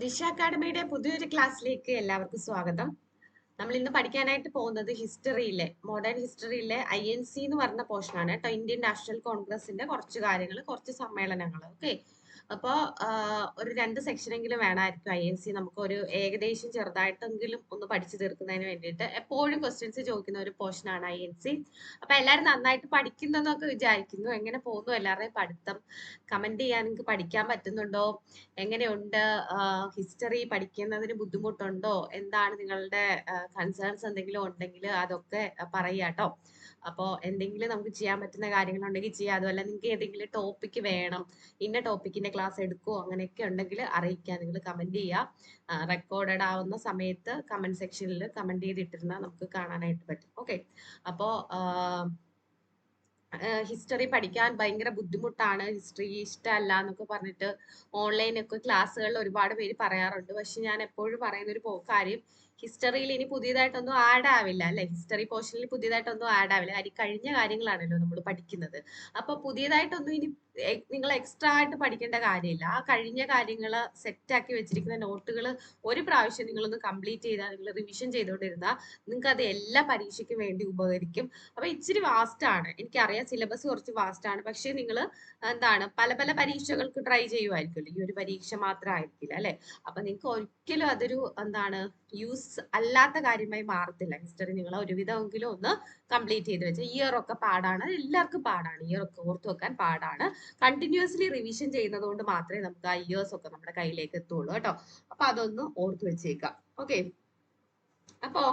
ദിശ അക്കാഡമിയുടെ പുതിയൊരു ക്ലാസ്സിലേക്ക് എല്ലാവർക്കും സ്വാഗതം. നമ്മൾ ഇന്ന് പഠിക്കാനായിട്ട് പോകുന്നത് ഹിസ്റ്ററിയിലെ മോഡേൺ ഹിസ്റ്ററിയിലെ INC എന്ന് പറഞ്ഞ പോർഷനാണ് കേട്ടോ. ഇന്ത്യൻ നാഷണൽ കോൺഗ്രസിന്റെ കുറച്ച് കാര്യങ്ങൾ, കുറച്ച് സമ്മേളനങ്ങൾ. ഓക്കെ, അപ്പോൾ ഒരു 2 സെക്ഷനെങ്കിലും വേണമായിരിക്കും INC. നമുക്ക് ഒരു ഏകദേശം ചെറുതായിട്ടെങ്കിലും ഒന്ന് പഠിച്ചു തീർക്കുന്നതിന് വേണ്ടിയിട്ട് എപ്പോഴും ക്വസ്റ്റ്യൻസ് ചോദിക്കുന്ന ഒരു പോർഷനാണ് INC. അപ്പൊ എല്ലാവരും നന്നായിട്ട് പഠിക്കുന്നതെന്നൊക്കെ വിചാരിക്കുന്നു. എങ്ങനെ പോകുന്നു എല്ലാവരുടെയും പഠിത്തം? കമന്റ് ചെയ്യാൻ നിങ്ങൾക്ക് പഠിക്കാൻ പറ്റുന്നുണ്ടോ? എങ്ങനെയുണ്ട്? ഹിസ്റ്ററി പഠിക്കുന്നതിന് ബുദ്ധിമുട്ടുണ്ടോ? എന്താണ് നിങ്ങളുടെ കൺസേൺസ്? എന്തെങ്കിലും ഉണ്ടെങ്കിൽ അതൊക്കെ പറയാട്ടോ. അപ്പോൾ എന്തെങ്കിലും നമുക്ക് ചെയ്യാൻ പറ്റുന്ന കാര്യങ്ങളുണ്ടെങ്കിൽ ചെയ്യാം. അതുപോലെ നിങ്ങൾക്ക് ഏതെങ്കിലും ടോപ്പിക്ക് വേണം, ഇന്ന ടോപ്പിക്കിന്റെ ക്ലാസ് എടുക്കുമോ, അങ്ങനെയൊക്കെ ഉണ്ടെങ്കിൽ അറിയിക്കുക. നിങ്ങൾ കമന്റ് ചെയ്യുക. റെക്കോർഡഡ് ആവുന്ന സമയത്ത് കമന്റ് സെക്ഷനിൽ കമന്റ് ചെയ്തിട്ടിരുന്നാൽ നമുക്ക് കാണാനായിട്ട് പറ്റും. ഓക്കെ, അപ്പോൾ ഹിസ്റ്ററി പഠിക്കാൻ ഭയങ്കര ബുദ്ധിമുട്ടാണ്, ഹിസ്റ്ററി ഇഷ്ടമല്ല എന്നൊക്കെ പറഞ്ഞിട്ട് ഓൺലൈനൊക്കെ ക്ലാസ്സുകളിൽ ഒരുപാട് പേര് പറയാറുണ്ട്. പക്ഷെ ഞാൻ എപ്പോഴും പറയുന്ന ഒരു കാര്യം, ഹിസ്റ്ററിയിൽ ഇനി പുതിയതായിട്ടൊന്നും ആഡ് ആവില്ല അല്ലെ. ഹിസ്റ്ററി പോർഷനിൽ പുതിയതായിട്ടൊന്നും ആഡ് ആവില്ല. കാര്യം കഴിഞ്ഞ കാര്യങ്ങളാണല്ലോ നമ്മൾ പഠിക്കുന്നത്. അപ്പൊ പുതിയതായിട്ടൊന്നും ഇനി നിങ്ങൾ എക്സ്ട്രാ ആയിട്ട് പഠിക്കേണ്ട കാര്യമില്ല. ആ കഴിഞ്ഞ കാര്യങ്ങൾ സെറ്റാക്കി വെച്ചിരിക്കുന്ന നോട്ടുകൾ ഒരു പ്രാവശ്യം നിങ്ങളൊന്ന് കംപ്ലീറ്റ് ചെയ്താൽ, നിങ്ങൾ റിവിഷൻ ചെയ്തുകൊണ്ടിരുന്നാൽ നിങ്ങൾക്ക് അത് എല്ലാ പരീക്ഷയ്ക്കും വേണ്ടി ഉപകരിക്കും. അപ്പൊ ഇച്ചിരി വാസ്റ്റ് ആണ്, എനിക്കറിയാം സിലബസ് കുറച്ച് വാസ്റ്റ് ആണ്. പക്ഷെ നിങ്ങൾ എന്താണ് പല പല പരീക്ഷകൾക്ക് ട്രൈ ചെയ്യുമായിരിക്കുമല്ലോ, ഈ ഒരു പരീക്ഷ മാത്രം ആയിരിക്കില്ല അല്ലെ. അപ്പൊ നിങ്ങൾക്ക് ഒരിക്കലും അതൊരു എന്താണ് യൂസ് അല്ലാത്ത കാര്യമായി മാറത്തില്ല. ഹിസ്റ്ററി നിങ്ങൾ ഒരുവിധമെങ്കിലും ഒന്ന് കംപ്ലീറ്റ് ചെയ്ത് വെച്ചാൽ, ഇയർ ഒക്കെ പാടാണ്, അത് എല്ലാവർക്കും പാടാണ്, ഇയർ ഒക്കെ ഓർത്ത് വെക്കാൻ പാടാണ്. കണ്ടിന്യൂസ്ലി റിവിഷൻ ചെയ്യുന്നത് കൊണ്ട് മാത്രമേ നമുക്ക് ആ ഇയേഴ്സ് ഒക്കെ നമ്മുടെ കയ്യിലേക്ക് എത്തുള്ളൂ കേട്ടോ. അപ്പൊ അതൊന്ന് ഓർത്ത് വെച്ചേക്കാം. ഓക്കെ, അപ്പോ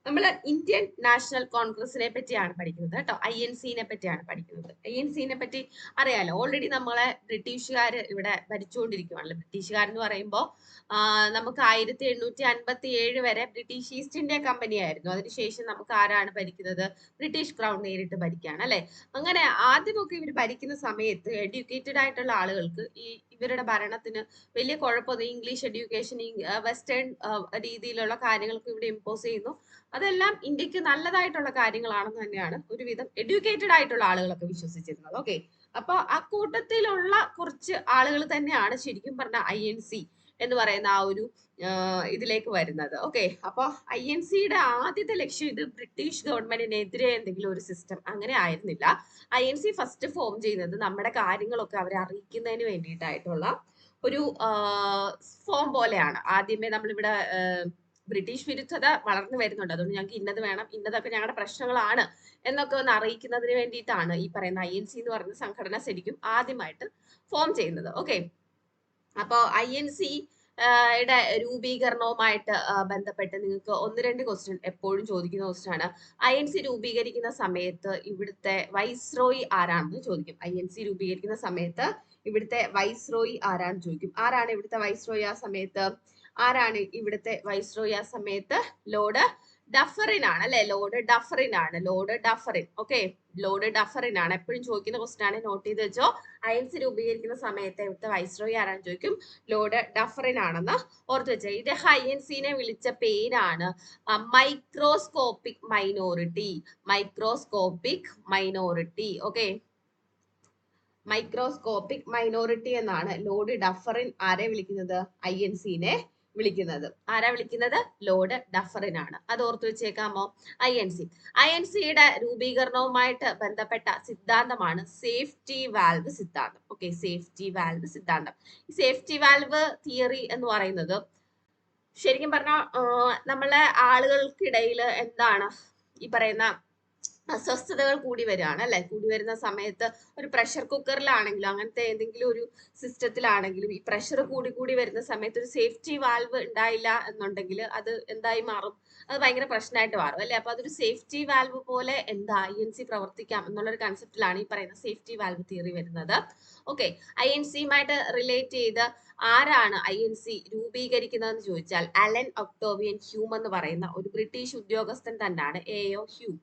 നമ്മൾ ഇന്ത്യൻ നാഷണൽ കോൺഗ്രസിനെ പറ്റിയാണ് പഠിക്കുന്നത് കേട്ടോ. INC-നെ പറ്റിയാണ് പഠിക്കുന്നത്. INC-നെ പറ്റി അറിയാലോ, ഓൾറെഡി നമ്മളെ ബ്രിട്ടീഷുകാർ ഇവിടെ ഭരിച്ചുകൊണ്ടിരിക്കുകയാണല്ലോ. ബ്രിട്ടീഷുകാരെന്ന് പറയുമ്പോൾ നമുക്ക് 1857 വരെ ബ്രിട്ടീഷ് ഈസ്റ്റ് ഇന്ത്യ കമ്പനി ആയിരുന്നു. അതിനുശേഷം നമുക്ക് ആരാണ് ഭരിക്കുന്നത്? ബ്രിട്ടീഷ് ക്രൗൺ നേരിട്ട് ഭരിക്കുകയാണ് അല്ലെ. അങ്ങനെ ആദ്യമൊക്കെ ഇവർ ഭരിക്കുന്ന സമയത്ത് എഡ്യൂക്കേറ്റഡ് ആയിട്ടുള്ള ആളുകൾക്ക് ഇവരുടെ ഭരണത്തിന് വലിയ കുഴപ്പമൊന്നും, ഇംഗ്ലീഷ് എഡ്യൂക്കേഷൻ, വെസ്റ്റേൺ രീതിയിലുള്ള കാര്യങ്ങൾക്ക് ഇവിടെ ഇമ്പോസ് ചെയ്യുന്നു. അതെല്ലാം ഇന്ത്യക്ക് നല്ലതായിട്ടുള്ള കാര്യങ്ങളാണെന്ന് തന്നെയാണ് ഒരുവിധം എഡ്യൂക്കേറ്റഡ് ആയിട്ടുള്ള ആളുകളൊക്കെ വിശ്വസിച്ചിരുന്നത്. ഓക്കെ, അപ്പൊ ആ കൂട്ടത്തിലുള്ള കുറച്ച് ആളുകൾ തന്നെയാണ് ശരിക്കും പറഞ്ഞ INC എന്ന് പറയുന്ന ആ ഒരു ഇതിലേക്ക് വരുന്നത്. ഓക്കെ, അപ്പൊ INC-യുടെ ആദ്യത്തെ ലക്ഷ്യം ഇത് ബ്രിട്ടീഷ് ഗവൺമെന്റിനെതിരെ എന്തെങ്കിലും ഒരു സിസ്റ്റം അങ്ങനെ ആയിരുന്നില്ല. INC ഫസ്റ്റ് ഫോം ചെയ്യുന്നത് നമ്മുടെ കാര്യങ്ങളൊക്കെ അവരെ അറിയിക്കുന്നതിന് വേണ്ടിയിട്ടായിട്ടുള്ള ഒരു ഫോം പോലെയാണ്. ആദ്യമേ നമ്മളിവിടെ ബ്രിട്ടീഷ് വിരുദ്ധത വളർന്നു വരുന്നുണ്ട്, അതുകൊണ്ട് ഞങ്ങൾക്ക് ഇന്നത് വേണം, ഇന്നതൊക്കെ ഞങ്ങളുടെ പ്രശ്നങ്ങളാണ് എന്നൊക്കെ ഒന്ന് അറിയിക്കുന്നതിന് വേണ്ടിയിട്ടാണ് ഈ പറയുന്ന INC എന്ന് പറയുന്ന സംഘടന ശരിക്കും ആദ്യമായിട്ട് ഫോം ചെയ്യുന്നത്. ഓക്കെ, അപ്പോ INC യുടെ രൂപീകരണവുമായിട്ട് ബന്ധപ്പെട്ട് നിങ്ങൾക്ക് 1-2 ക്വസ്റ്റ്യൻ എപ്പോഴും ചോദിക്കുന്ന ക്വസ്റ്റ്യൻ ആണ്. INC രൂപീകരിക്കുന്ന സമയത്ത് ഇവിടുത്തെ വൈസ്രോയി ആരാണെന്ന് ചോദിക്കും. INC രൂപീകരിക്കുന്ന സമയത്ത് ഇവിടുത്തെ വൈസ്രോയി ആരാണെന്ന് ചോദിക്കും. ആരാണ് ഇവിടുത്തെ വൈസ്രോയി ആ സമയത്ത്? ലോർഡ് ഡഫറിൻ ആണ് അല്ലെ. Lord Dufferin. Okay, Lord Dufferin ആണ് എപ്പോഴും ചോദിക്കുന്ന ക്വസ്റ്റ്യൻ ആണ്, നോട്ട് ചെയ്ത് വെച്ചോ. INC രൂപീകരിക്കുന്ന സമയത്ത് ഇവിടുത്തെ വൈസ്രോയി ആരാന്ന് ചോദിക്കും, ലോർഡ് ഡഫറിൻ ആണെന്ന് ഓർത്ത് വെച്ചോ. ഇദ്ദേഹം INC-നെ വിളിച്ച പേരാണ് microscopic minority. Okay, microscopic minority എന്നാണ് ലോർഡ് ഡഫറിൻ ആരെ വിളിക്കുന്നത്? INC-നെ വിളിക്കുന്നത്. ആരാ വിളിക്കുന്നത്? ലോർഡ് ഡഫറിൻ ആണ്. അത് ഓർത്ത് വെച്ചേക്കാമോ? INC-യുടെ രൂപീകരണവുമായിട്ട് ബന്ധപ്പെട്ട സിദ്ധാന്തമാണ് സേഫ്റ്റി വാൽവ് സിദ്ധാന്തം. ഓക്കെ, സേഫ്റ്റി വാൽവ് സിദ്ധാന്തം. ഈ സേഫ്റ്റി വാൽവ് തിയറി എന്ന് പറയുന്നത് ശരിക്കും പറഞ്ഞാൽ നമ്മളെ ആളുകൾക്കിടയിൽ എന്താണ് ഈ പറയുന്ന അസ്വസ്ഥതകൾ കൂടി വരികയാണ് അല്ലെ. കൂടി വരുന്ന സമയത്ത് ഒരു പ്രഷർ കുക്കറിലാണെങ്കിലും അങ്ങനത്തെ ഏതെങ്കിലും ഒരു സിസ്റ്റത്തിലാണെങ്കിലും ഈ പ്രഷർ കൂടി വരുന്ന സമയത്ത് ഒരു സേഫ്റ്റി വാൽവ് ഉണ്ടായില്ല എന്നുണ്ടെങ്കിൽ അത് എന്തായി മാറും? അത് ഭയങ്കര പ്രശ്നമായിട്ട് മാറും അല്ലെ. അപ്പൊ അതൊരു സേഫ്റ്റി വാൽവ് പോലെ എന്താ INC പ്രവർത്തിക്കാം എന്നുള്ളൊരു കൺസെപ്റ്റിലാണ് ഈ പറയുന്ന സേഫ്റ്റി വാൽവ് തിയറി വരുന്നത്. ഓക്കെ, INC-യുമായിട്ട് റിലേറ്റ് ചെയ്ത് ആരാണ് INC രൂപീകരിക്കുന്നതെന്ന് ചോദിച്ചാൽ അലൻ ഒക്ടോവിയൻ ഹ്യൂം എന്ന് പറയുന്ന ഒരു ബ്രിട്ടീഷ് ഉദ്യോഗസ്ഥൻ തന്നെയാണ് AO ഹ്യൂം.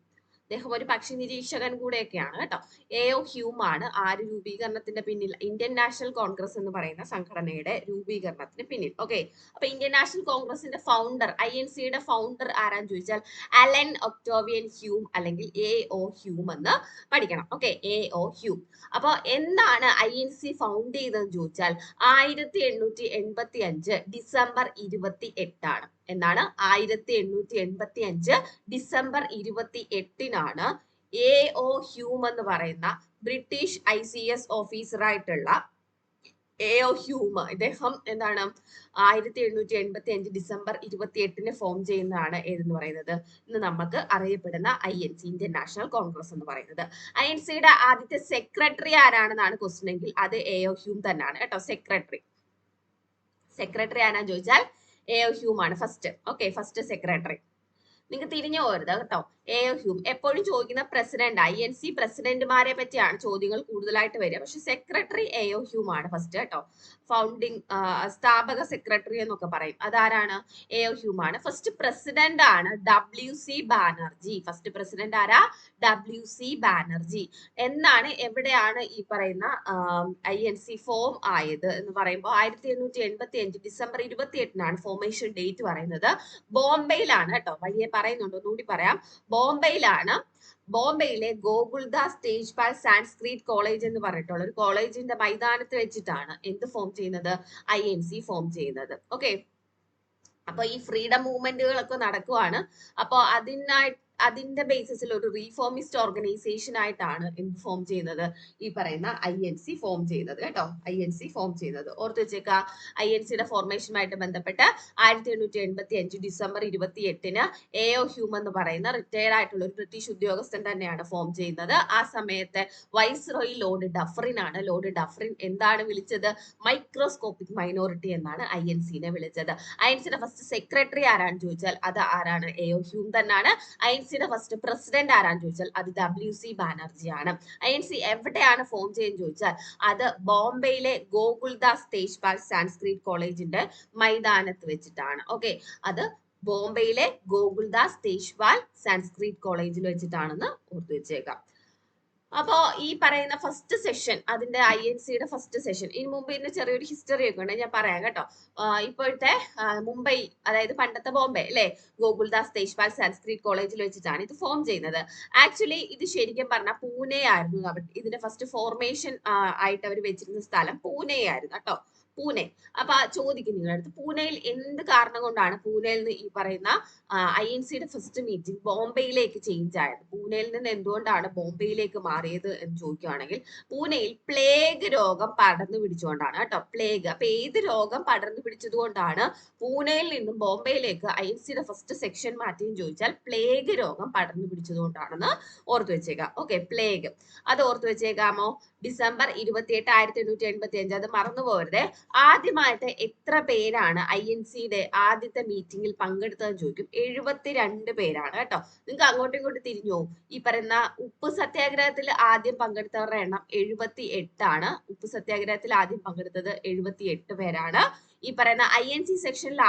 അദ്ദേഹം ഒരു പക്ഷി നിരീക്ഷകൻ കൂടെയൊക്കെയാണ് കേട്ടോ. എഒ ഹ്യൂം ആണ് ആര് രൂപീകരണത്തിന്റെ പിന്നിൽ, ഇന്ത്യൻ നാഷണൽ കോൺഗ്രസ് എന്ന് പറയുന്ന സംഘടനയുടെ രൂപീകരണത്തിന് പിന്നിൽ. ഓക്കെ, അപ്പൊ ഇന്ത്യൻ നാഷണൽ കോൺഗ്രസിന്റെ ഫൗണ്ടർ, INC-യുടെ ഫൗണ്ടർ ആരാന്ന് ചോദിച്ചാൽ അലൻ ഒക്ടോവിയൻ ഹ്യൂം അല്ലെങ്കിൽ എഒ ഹ്യൂം എന്ന് പഠിക്കണം. Okay, A O Hume. അപ്പൊ എന്താണ് INC ഫൗണ്ട് ചെയ്തതെന്ന് ചോദിച്ചാൽ 1885 ഡിസംബർ 28 എന്നാണ്. 1885 ഡിസംബർ 28 എഒ ഹ്യൂം എന്ന് പറയുന്ന ബ്രിട്ടീഷ് ICS ഓഫീസറായിട്ടുള്ള എഒ ഹ്യൂം, ഇദ്ദേഹം എന്താണ് 1885 ഡിസംബർ 28 ഫോം ചെയ്യുന്നതാണ് ഏതെന്ന് പറയുന്നത്, ഇന്ന് നമുക്ക് അറിയപ്പെടുന്ന INC, ഇന്ത്യൻ നാഷണൽ കോൺഗ്രസ് എന്ന് പറയുന്നത്. INC-യുടെ ആദ്യത്തെ സെക്രട്ടറി ആരാണെന്നാണ് ക്വസ്റ്റൻ എങ്കിൽ അത് എഒ ഹ്യൂം തന്നെയാണ് കേട്ടോ. സെക്രട്ടറി ആരാന്ന് ചോദിച്ചാൽ എഒ ഹ്യൂം ആണ് ഫസ്റ്റ്. Okay, first secretary. നിങ്ങൾക്ക് തിരിഞ്ഞു പോകരുത് കേട്ടോ. എഒ ഹ്യൂം എപ്പോഴും ചോദിക്കുന്ന പ്രസിഡന്റ്, INC പ്രസിഡന്റുമാരെ പറ്റിയാണ് ചോദ്യങ്ങൾ കൂടുതലായിട്ട് വരിക. പക്ഷെ സെക്രട്ടറി എഒ ഹ്യൂം ആണ് ഫസ്റ്റ് കേട്ടോ. ഫൗണ്ടിങ് സ്ഥാപക സെക്രട്ടറി എന്നൊക്കെ പറയും, അതാരാണ്? എഒ ഹ്യൂം ആണ്. ഫസ്റ്റ് പ്രസിഡന്റ് ആണ് WC ബാനർജി. ഫസ്റ്റ് പ്രസിഡന്റ് ആരാ? WC ബാനർജി. എന്നാണ്, എവിടെയാണ് ഈ പറയുന്ന INC ഫോം ആയത് എന്ന് പറയുമ്പോൾ 1885 ഡിസംബർ 28 ഫോർമേഷൻ ഡേറ്റ് പറയുന്നത്. ബോംബെയിലാണ് കേട്ടോ. വഴിയെ പറയുന്നുണ്ട്, ഒന്നുകൂടി പറയാം. ബോംബെയിലാണ്. ബോംബെയിലെ ഗോകുൽദാസ് തേജ്പാൽ സാൻസ്ക്രിറ്റ് കോളേജ് എന്ന് പറഞ്ഞിട്ടുള്ള ഒരു കോളേജിന്റെ മൈതാനത്ത് വെച്ചിട്ടാണ് എന്ത് ഫോം ചെയ്യുന്നത്? INC ഫോം ചെയ്യുന്നത്. ഓക്കെ, അപ്പൊ ഈ ഫ്രീഡം മൂവ്മെന്റുകളൊക്കെ നടക്കുവാണ്. അപ്പൊ അതിന്റെ ബേസിസിൽ ഒരു റീഫോമിസ്റ്റ് ഓർഗനൈസേഷൻ ആയിട്ടാണ് എന്ത് ഫോം ചെയ്യുന്നത്? ഈ പറയുന്ന INC ഫോം ചെയ്യുന്നത് കേട്ടോ. INC ഫോം ചെയ്യുന്നത് ഓർത്ത് വെച്ചേക്ക. INC-യുടെ ഫോർമേഷനുമായിട്ട് ബന്ധപ്പെട്ട് 1885 ഡിസംബർ 28 എഒ ഹ്യൂം എന്ന് പറയുന്ന റിട്ടയർഡ് ആയിട്ടുള്ള ഒരു ബ്രിട്ടീഷ് ഉദ്യോഗസ്ഥൻ തന്നെയാണ് ഫോം ചെയ്യുന്നത്. ആ സമയത്ത് വൈസ്രോയി ലോർഡ് ഡഫറിൻ ആണ്. ലോർഡ് ഡഫറിൻ എന്താണ് വിളിച്ചത്? മൈക്രോസ്കോപ്പിക് മൈനോറിറ്റി എന്നാണ് INC-നെ വിളിച്ചത്. INC-യുടെ ഫസ്റ്റ് സെക്രട്ടറി ആരാന്ന് ചോദിച്ചാൽ അത് ആരാണ്? എഒ ഹ്യൂം തന്നെയാണ്. INC-യുടെ ഫസ്റ്റ് പ്രസിഡന്റ് ആരാന്ന് ചോദിച്ചാൽ അത് WC ബാനർജി ആണ്. INC എവിടെയാണ് ഫോം ചെയ്യുന്നത് ചോദിച്ചാൽ അത് ബോംബെയിലെ ഗോകുൽദാസ് തേജ്പാൽ സാൻസ്ക്രിറ്റ് കോളേജിന്റെ മൈതാനത്ത് വെച്ചിട്ടാണ്. ഓക്കെ, അത് ബോംബെയിലെ ഗോകുൽദാസ് തേജ്പാൽ സാൻസ്ക്രിറ്റ് കോളേജിൽ വെച്ചിട്ടാണെന്ന് ഓർത്തു വെച്ചേക്കാം. അപ്പോ ഈ പറയുന്ന ഫസ്റ്റ് സെഷൻ, അതിന്റെ INC-യുടെ ഫസ്റ്റ് സെഷൻ, ഇതിന് മുമ്പ് ഇതിന്റെ ചെറിയൊരു ഹിസ്റ്ററി ഒക്കെ ഉണ്ട്, ഞാൻ പറയാം കേട്ടോ. ഇപ്പോഴത്തെ മുംബൈ, അതായത് പണ്ടത്തെ ബോംബെ അല്ലെ, ഗോകുൽദാസ് തേജ്പാൽ സാൻസ്ക്രിറ്റ് കോളേജിൽ വെച്ചിട്ടാണ് ഇത് ഫോം ചെയ്യുന്നത്. ആക്ച്വലി ഇത് ശരിക്കും പറഞ്ഞാൽ പൂനെ ആയിരുന്നു. ഇതിന്റെ ഫസ്റ്റ് ഫോർമേഷൻ ആയിട്ട് അവർ വെച്ചിരുന്ന സ്ഥലം പൂനെ ആയിരുന്നു കേട്ടോ. പൂനെ. അപ്പൊ ചോദിക്കും നിങ്ങളുടെ അടുത്ത്, പൂനെയിൽ എന്ത് കാരണം കൊണ്ടാണ് പൂനെയിൽ നിന്ന് ഈ പറയുന്ന INC-യുടെ ഫസ്റ്റ് മീറ്റിംഗ് ബോംബെയിലേക്ക് ചേഞ്ച് ആയത്? പൂനെയിൽ നിന്ന് എന്തുകൊണ്ടാണ് ബോംബെയിലേക്ക് മാറിയത് എന്ന് ചോദിക്കുകയാണെങ്കിൽ പൂനെയിൽ പ്ലേഗ് രോഗം പടർന്നു പിടിച്ചുകൊണ്ടാണ് കേട്ടോ. പ്ലേഗ്. അപ്പൊ ഏത് രോഗം പടർന്നു പിടിച്ചത് കൊണ്ടാണ് പൂനെയിൽ നിന്നും ബോംബെയിലേക്ക് INC-യുടെ ഫസ്റ്റ് സെക്ഷൻ മാറ്റിയെന്ന് ചോദിച്ചാൽ പ്ലേഗ് രോഗം പടർന്നു പിടിച്ചത് കൊണ്ടാണെന്ന് ഓർത്തു വെച്ചേക്കാം. ഓക്കെ, പ്ലേഗ് അത് ഓർത്തു വെച്ചേക്കാമോ? ഡിസംബർ 28, 1885. അത് മറന്നു പോകരുതേ. ആദ്യമായിട്ട് എത്ര പേരാണ് INC-യുടെ ആദ്യത്തെ മീറ്റിംഗിൽ പങ്കെടുത്തതെന്ന് ചോദിക്കും. 72 പേരാണ് കേട്ടോ. നിങ്ങൾക്ക് അങ്ങോട്ടും ഇങ്ങോട്ടും തിരിഞ്ഞു പോകും. ഈ പറയുന്ന ഉപ്പ് സത്യാഗ്രഹത്തിൽ ആദ്യം പങ്കെടുത്തവരുടെ എണ്ണം 78 ആണ്. ഉപ്പ് സത്യാഗ്രഹത്തിൽ ആദ്യം പങ്കെടുത്തത് 78 പേരാണ്. ഈ പറയുന്ന INC സെക്ഷനിൽ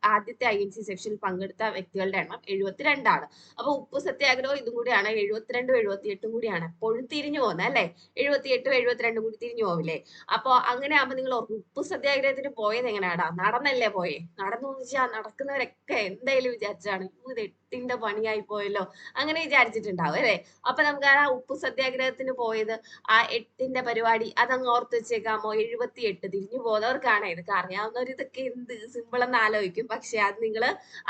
ആദ്യത്തെ INC സെക്ഷനിൽ പങ്കെടുത്ത വ്യക്തികളുടെ എണ്ണം 72 ആണ്. അപ്പൊ ഉപ്പ് സത്യാഗ്രഹം ഇതും കൂടിയാണ് 72 78 കൂടിയാണ്. എപ്പോഴും തിരിഞ്ഞു പോകുന്നത് അല്ലെ, 78 72 കൂടി തിരിഞ്ഞു പോവില്ലേ? അപ്പൊ അങ്ങനെ ആകുമ്പോൾ നിങ്ങൾ ഓർക്കും, ഉപ്പ് സത്യാഗ്രഹത്തിന് പോയത് എങ്ങനെയാടാ? നടന്നല്ലേ പോയെ? നടന്നു വെച്ചാൽ നടക്കുന്നവരൊക്കെ എന്തായാലും വിചാരിച്ചാണ് ഇത് 8ന്റെ പണിയായി പോയല്ലോ, അങ്ങനെ വിചാരിച്ചിട്ടുണ്ടാവും അല്ലെ. അപ്പൊ നമുക്ക് ആ ഉപ്പ് സത്യാഗ്രഹത്തിന് പോയത്, ആ 8ന്റെ പരിപാടി അതങ്ങ് ഓർത്ത് വെച്ചേക്കാമോ? 78. തിരിഞ്ഞു പോകുന്നവർക്കാണ് ഇതൊക്കെ അറിയാവുന്നവർ ഇതൊക്കെ എന്ത് സിമ്പിൾ എന്ന് ആലോചിക്കും. പക്ഷെ അത് നിങ്ങൾ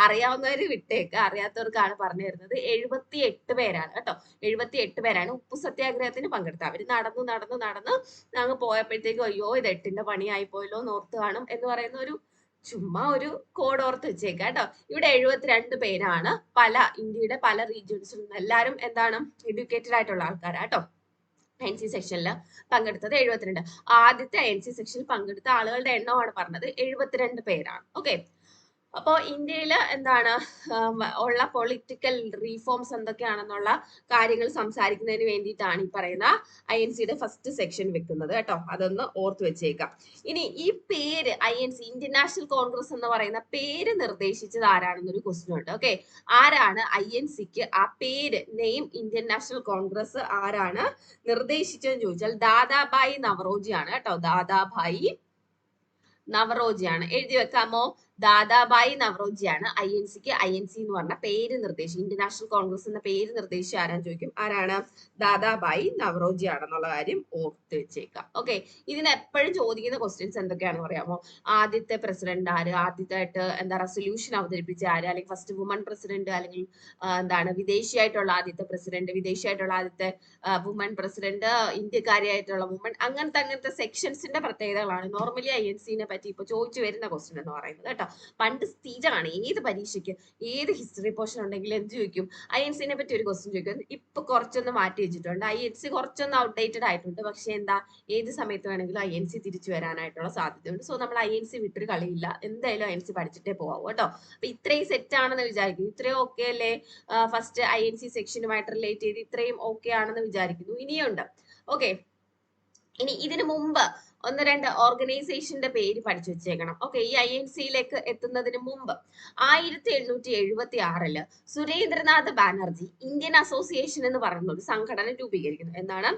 അറിയാവുന്നവര് വിട്ടേക്ക്, അറിയാത്തവർക്കാണ് പറഞ്ഞു തരുന്നത്. 78 പേരാണ് കേട്ടോ. 78 പേരാണ് ഉപ്പ് സത്യാഗ്രഹത്തിന് പങ്കെടുത്തത്. അവര് നടന്ന് അങ്ങ് പോയപ്പോഴത്തേക്കും അയ്യോ ഇത് 8ന്റെ പണിയായി പോയല്ലോ എന്ന് ഓർത്ത് കാണും എന്ന് പറയുന്ന ഒരു ചുമ്മാ ഒരു കോഡ് ഓർത്ത് വെച്ചേക്കാം കേട്ടോ. ഇവിടെ 72 പേരാണ് ഇന്ത്യയുടെ പല റീജിയൻസിൽ നിന്ന്. എല്ലാവരും എന്താണ് എഡ്യൂക്കേറ്റഡ് ആയിട്ടുള്ള ആൾക്കാരാ കേട്ടോ. INC സെക്ഷനിൽ പങ്കെടുത്തത് 72. ആദ്യത്തെ INC സെക്ഷനിൽ പങ്കെടുത്ത ആളുകളുടെ എണ്ണമാണ് പറഞ്ഞത്, 72 പേരാണ്. ഓക്കെ, അപ്പോ ഇന്ത്യയിൽ എന്താണ് ഉള്ള പൊളിറ്റിക്കൽ റീഫോംസ് എന്തൊക്കെയാണെന്നുള്ള കാര്യങ്ങൾ സംസാരിക്കുന്നതിന് വേണ്ടിയിട്ടാണ് ഈ പറയുന്ന INC ഫസ്റ്റ് സെക്ഷൻ വെക്കുന്നത് കേട്ടോ. അതൊന്ന് ഓർത്ത് വെച്ചേക്കാം. ഇനി ഈ പേര് INC ഇന്ത്യൻ നാഷണൽ കോൺഗ്രസ് എന്ന് പറയുന്ന പേര് നിർദ്ദേശിച്ചത് ആരാണെന്നൊരു ക്വസ്റ്റ്യൻ ഉണ്ട്. ഓക്കെ, ആരാണ് INCക്ക് ആ പേര് നെയിം ഇന്ത്യൻ നാഷണൽ കോൺഗ്രസ് ആരാണ് നിർദ്ദേശിച്ചതെന്ന് ചോദിച്ചാൽ ദാദാഭായി നവറോജിയാണ് കേട്ടോ. ദാദാഭായി നവറോജിയാണ്. എഴുതി വെക്കാമോ? ദാദാഭായി നവറോജിയാണ് INCക്ക് INC എന്ന് പറഞ്ഞ പേര് നിർദ്ദേശിച്ചു. ഇന്ത്യൻ നാഷണൽ കോൺഗ്രസ് എന്ന പേര് നിർദ്ദേശിച്ച ആരാന്ന് ചോദിക്കും. ആരാണ്? ദാദാഭായി നവറോജി ആണെന്നുള്ള കാര്യം ഓർത്ത് വെച്ചേക്കാം. ഓക്കെ, ഇതിന് എപ്പോഴും ചോദിക്കുന്ന ക്വസ്റ്റ്യൻസ് എന്തൊക്കെയാണെന്ന് പറയാമോ? ആദ്യത്തെ പ്രസിഡന്റ് ആര്, ആദ്യമായിട്ട് എന്താ റെസൊല്യൂഷൻ അവതരിപ്പിച്ച ആര്, അല്ലെങ്കിൽ ഫസ്റ്റ് വുമൺ പ്രസിഡന്റ്, അല്ലെങ്കിൽ എന്താണ് വിദേശിയായിട്ടുള്ള ആദ്യത്തെ പ്രസിഡന്റ്, വിദേശിയായിട്ടുള്ള ആദ്യത്തെ വുമൺ പ്രസിഡന്റ്, ഇന്ത്യക്കാരിയായിട്ടുള്ള വുമൺ, അങ്ങനത്തെ സെക്ഷൻസിന്റെ പ്രത്യേകതകളാണ് നോർമലി INCനെ പറ്റി ഇപ്പൊ ചോദിച്ചു വരുന്ന ക്വസ്റ്റ്യൻ എന്ന് പറയുന്നത് കേട്ടോ. പണ്ട് സ്ഥിരമാണ് ഏത് പരീക്ഷയ്ക്ക് ഏത് ഹിസ്റ്ററി പോർഷൻ ഉണ്ടെങ്കിലും എന്ത് ചോദിക്കും, INCനെ പറ്റി ഒരു ക്വസ്റ്റ്യൻ ചോദിക്കും. ഇപ്പൊ കുറച്ചൊന്ന് മാറ്റി വെച്ചിട്ടുണ്ട്. INC കുറച്ചൊന്ന് ഔട്ട്ഡേറ്റഡ് ആയിട്ടുണ്ട്. പക്ഷെ എന്താ, ഏത് സമയത്ത് വേണമെങ്കിലും INC തിരിച്ചു വരാനായിട്ടുള്ള സാധ്യതയുണ്ട്. സോ നമ്മൾ INC വിട്ടൊരു കളിയില്ല, എന്തായാലും INC പഠിച്ചിട്ടേ പോവാം കേട്ടോ. അപ്പൊ ഇത്രയും സെറ്റ് ആണെന്ന് വിചാരിക്കുന്നു. ഇത്രയും ഓക്കെ അല്ലേ? ഫസ്റ്റ് INC സെക്ഷനുമായിട്ട് റിലേറ്റ് ചെയ്ത് ഇത്രയും ഓക്കെ ആണെന്ന് വിചാരിക്കുന്നു. ഇനിയുണ്ട്. ഓക്കെ, ഇനി ഇതിനു മുമ്പ് ഒന്ന് രണ്ട് ഓർഗനൈസേഷന്റെ പേര് പഠിച്ചു വെച്ചേക്കണം. ഓക്കെ, ഈ INCയിലേക്ക് എത്തുന്നതിന് മുമ്പ് 1876 സുരേന്ദ്രനാഥ് ബാനർജി ഇന്ത്യൻ അസോസിയേഷൻ എന്ന് പറയുന്ന ഒരു സംഘടന രൂപീകരിക്കുന്നു. എന്താണ്?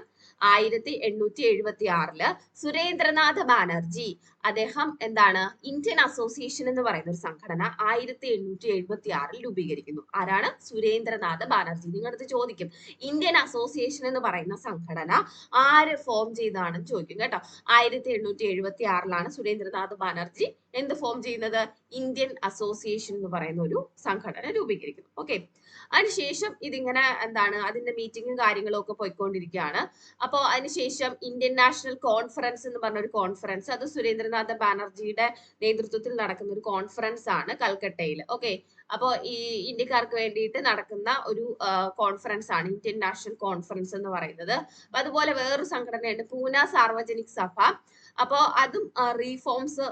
1876 സുരേന്ദ്രനാഥ് ബാനർജി അദ്ദേഹം എന്താണ് ഇന്ത്യൻ അസോസിയേഷൻ എന്ന് പറയുന്ന ഒരു സംഘടന 1876 രൂപീകരിക്കുന്നു. ആരാണ്? സുരേന്ദ്രനാഥ് ബാനർജി. നിങ്ങളടുത്ത് ചോദിക്കും ഇന്ത്യൻ അസോസിയേഷൻ എന്ന് പറയുന്ന സംഘടന ആര് ഫോം ചെയ്താണെന്ന് ചോദിക്കും കേട്ടോ. 1876 സുരേന്ദ്രനാഥ് ബാനർജി എന്ത് ഫോം ചെയ്യുന്നത്? ഇന്ത്യൻ അസോസിയേഷൻ എന്ന് പറയുന്ന ഒരു സംഘടന രൂപീകരിക്കുന്നു. ഓക്കെ, അതിനുശേഷം ഇതിങ്ങനെ എന്താണ് അതിന്റെ മീറ്റിങ്ങും കാര്യങ്ങളും ഒക്കെ പോയിക്കൊണ്ടിരിക്കുകയാണ്. അപ്പോൾ അതിനുശേഷം ഇന്ത്യൻ നാഷണൽ കോൺഫറൻസ് എന്ന് പറഞ്ഞ ഒരു കോൺഫറൻസ്, അത് സുരേന്ദ്രനാഥ് ബാനർജിയുടെ നേതൃത്വത്തിൽ നടക്കുന്ന ഒരു കോൺഫറൻസ് ആണ് കൽക്കട്ടയിൽ. ഓക്കെ, അപ്പോൾ ഈ ഇന്ത്യക്കാർക്ക് വേണ്ടിയിട്ട് നടക്കുന്ന ഒരു കോൺഫറൻസ് ആണ് ഇന്ത്യൻ നാഷണൽ കോൺഫറൻസ് എന്ന് പറയുന്നത്. അപ്പൊ അതുപോലെ വേറൊരു സംഘടനയുണ്ട് പൂന സാർവജനിക് സഭ. അപ്പോ അതും റീഫോംസ്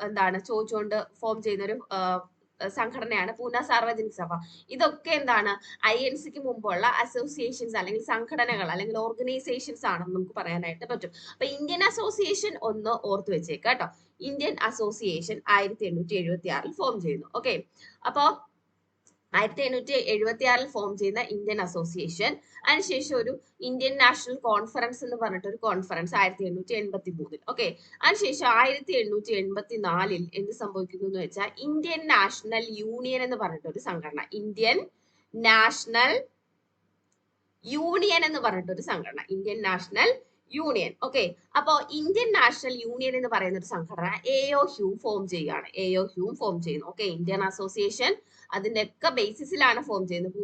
എന്താണ് ചോദിച്ചുകൊണ്ട് ഫോം ചെയ്യുന്ന ഒരു സംഘടനയാണ് പൂന സാർവജനിക് സഭ. ഇതൊക്കെ എന്താണ് INCക്ക് മുമ്പുള്ള അസോസിയേഷൻസ് അല്ലെങ്കിൽ സംഘടനകൾ അല്ലെങ്കിൽ ഓർഗനൈസേഷൻസ് ആണെന്ന് നമുക്ക് പറയാനായിട്ട് പറ്റും. അപ്പൊ ഇന്ത്യൻ അസോസിയേഷൻ ഒന്ന് ഓർത്ത് വെച്ചേക്കാം കേട്ടോ. ഇന്ത്യൻ അസോസിയേഷൻ 1876 ഫോം ചെയ്യുന്നു. ഓക്കെ, അപ്പോ 1876 ഫോം ചെയ്യുന്ന ഇന്ത്യൻ അസോസിയേഷൻ, അതിനുശേഷം ഒരു ഇന്ത്യൻ നാഷണൽ കോൺഫറൻസ് എന്ന് പറഞ്ഞിട്ട് ഒരു കോൺഫറൻസ് 1883. ഓക്കെ, അതിനുശേഷം 1884 എന്ത് സംഭവിക്കുന്നു എന്ന് വെച്ചാൽ ഇന്ത്യൻ നാഷണൽ യൂണിയൻ എന്ന് പറഞ്ഞിട്ട് ഒരു സംഘടന, ഇന്ത്യൻ നാഷണൽ യൂണിയൻ എന്ന് പറഞ്ഞിട്ട് ഒരു സംഘടന, ഇന്ത്യൻ നാഷണൽ യൂണിയൻ. ഓക്കെ, അപ്പോ ഇന്ത്യൻ നാഷണൽ യൂണിയൻ എന്ന് പറയുന്ന ഒരു സംഘടന AO ഹ്യൂം ഫോം ചെയ്യുകയാണ്. AO ഹ്യൂം ഫോം ചെയ്യുന്നു. ഓക്കെ, ഇന്ത്യൻ അസോസിയേഷൻ അതിന്റെ ഒക്കെ ബേസിസിലാണ് ഫോം ചെയ്യുന്നത്.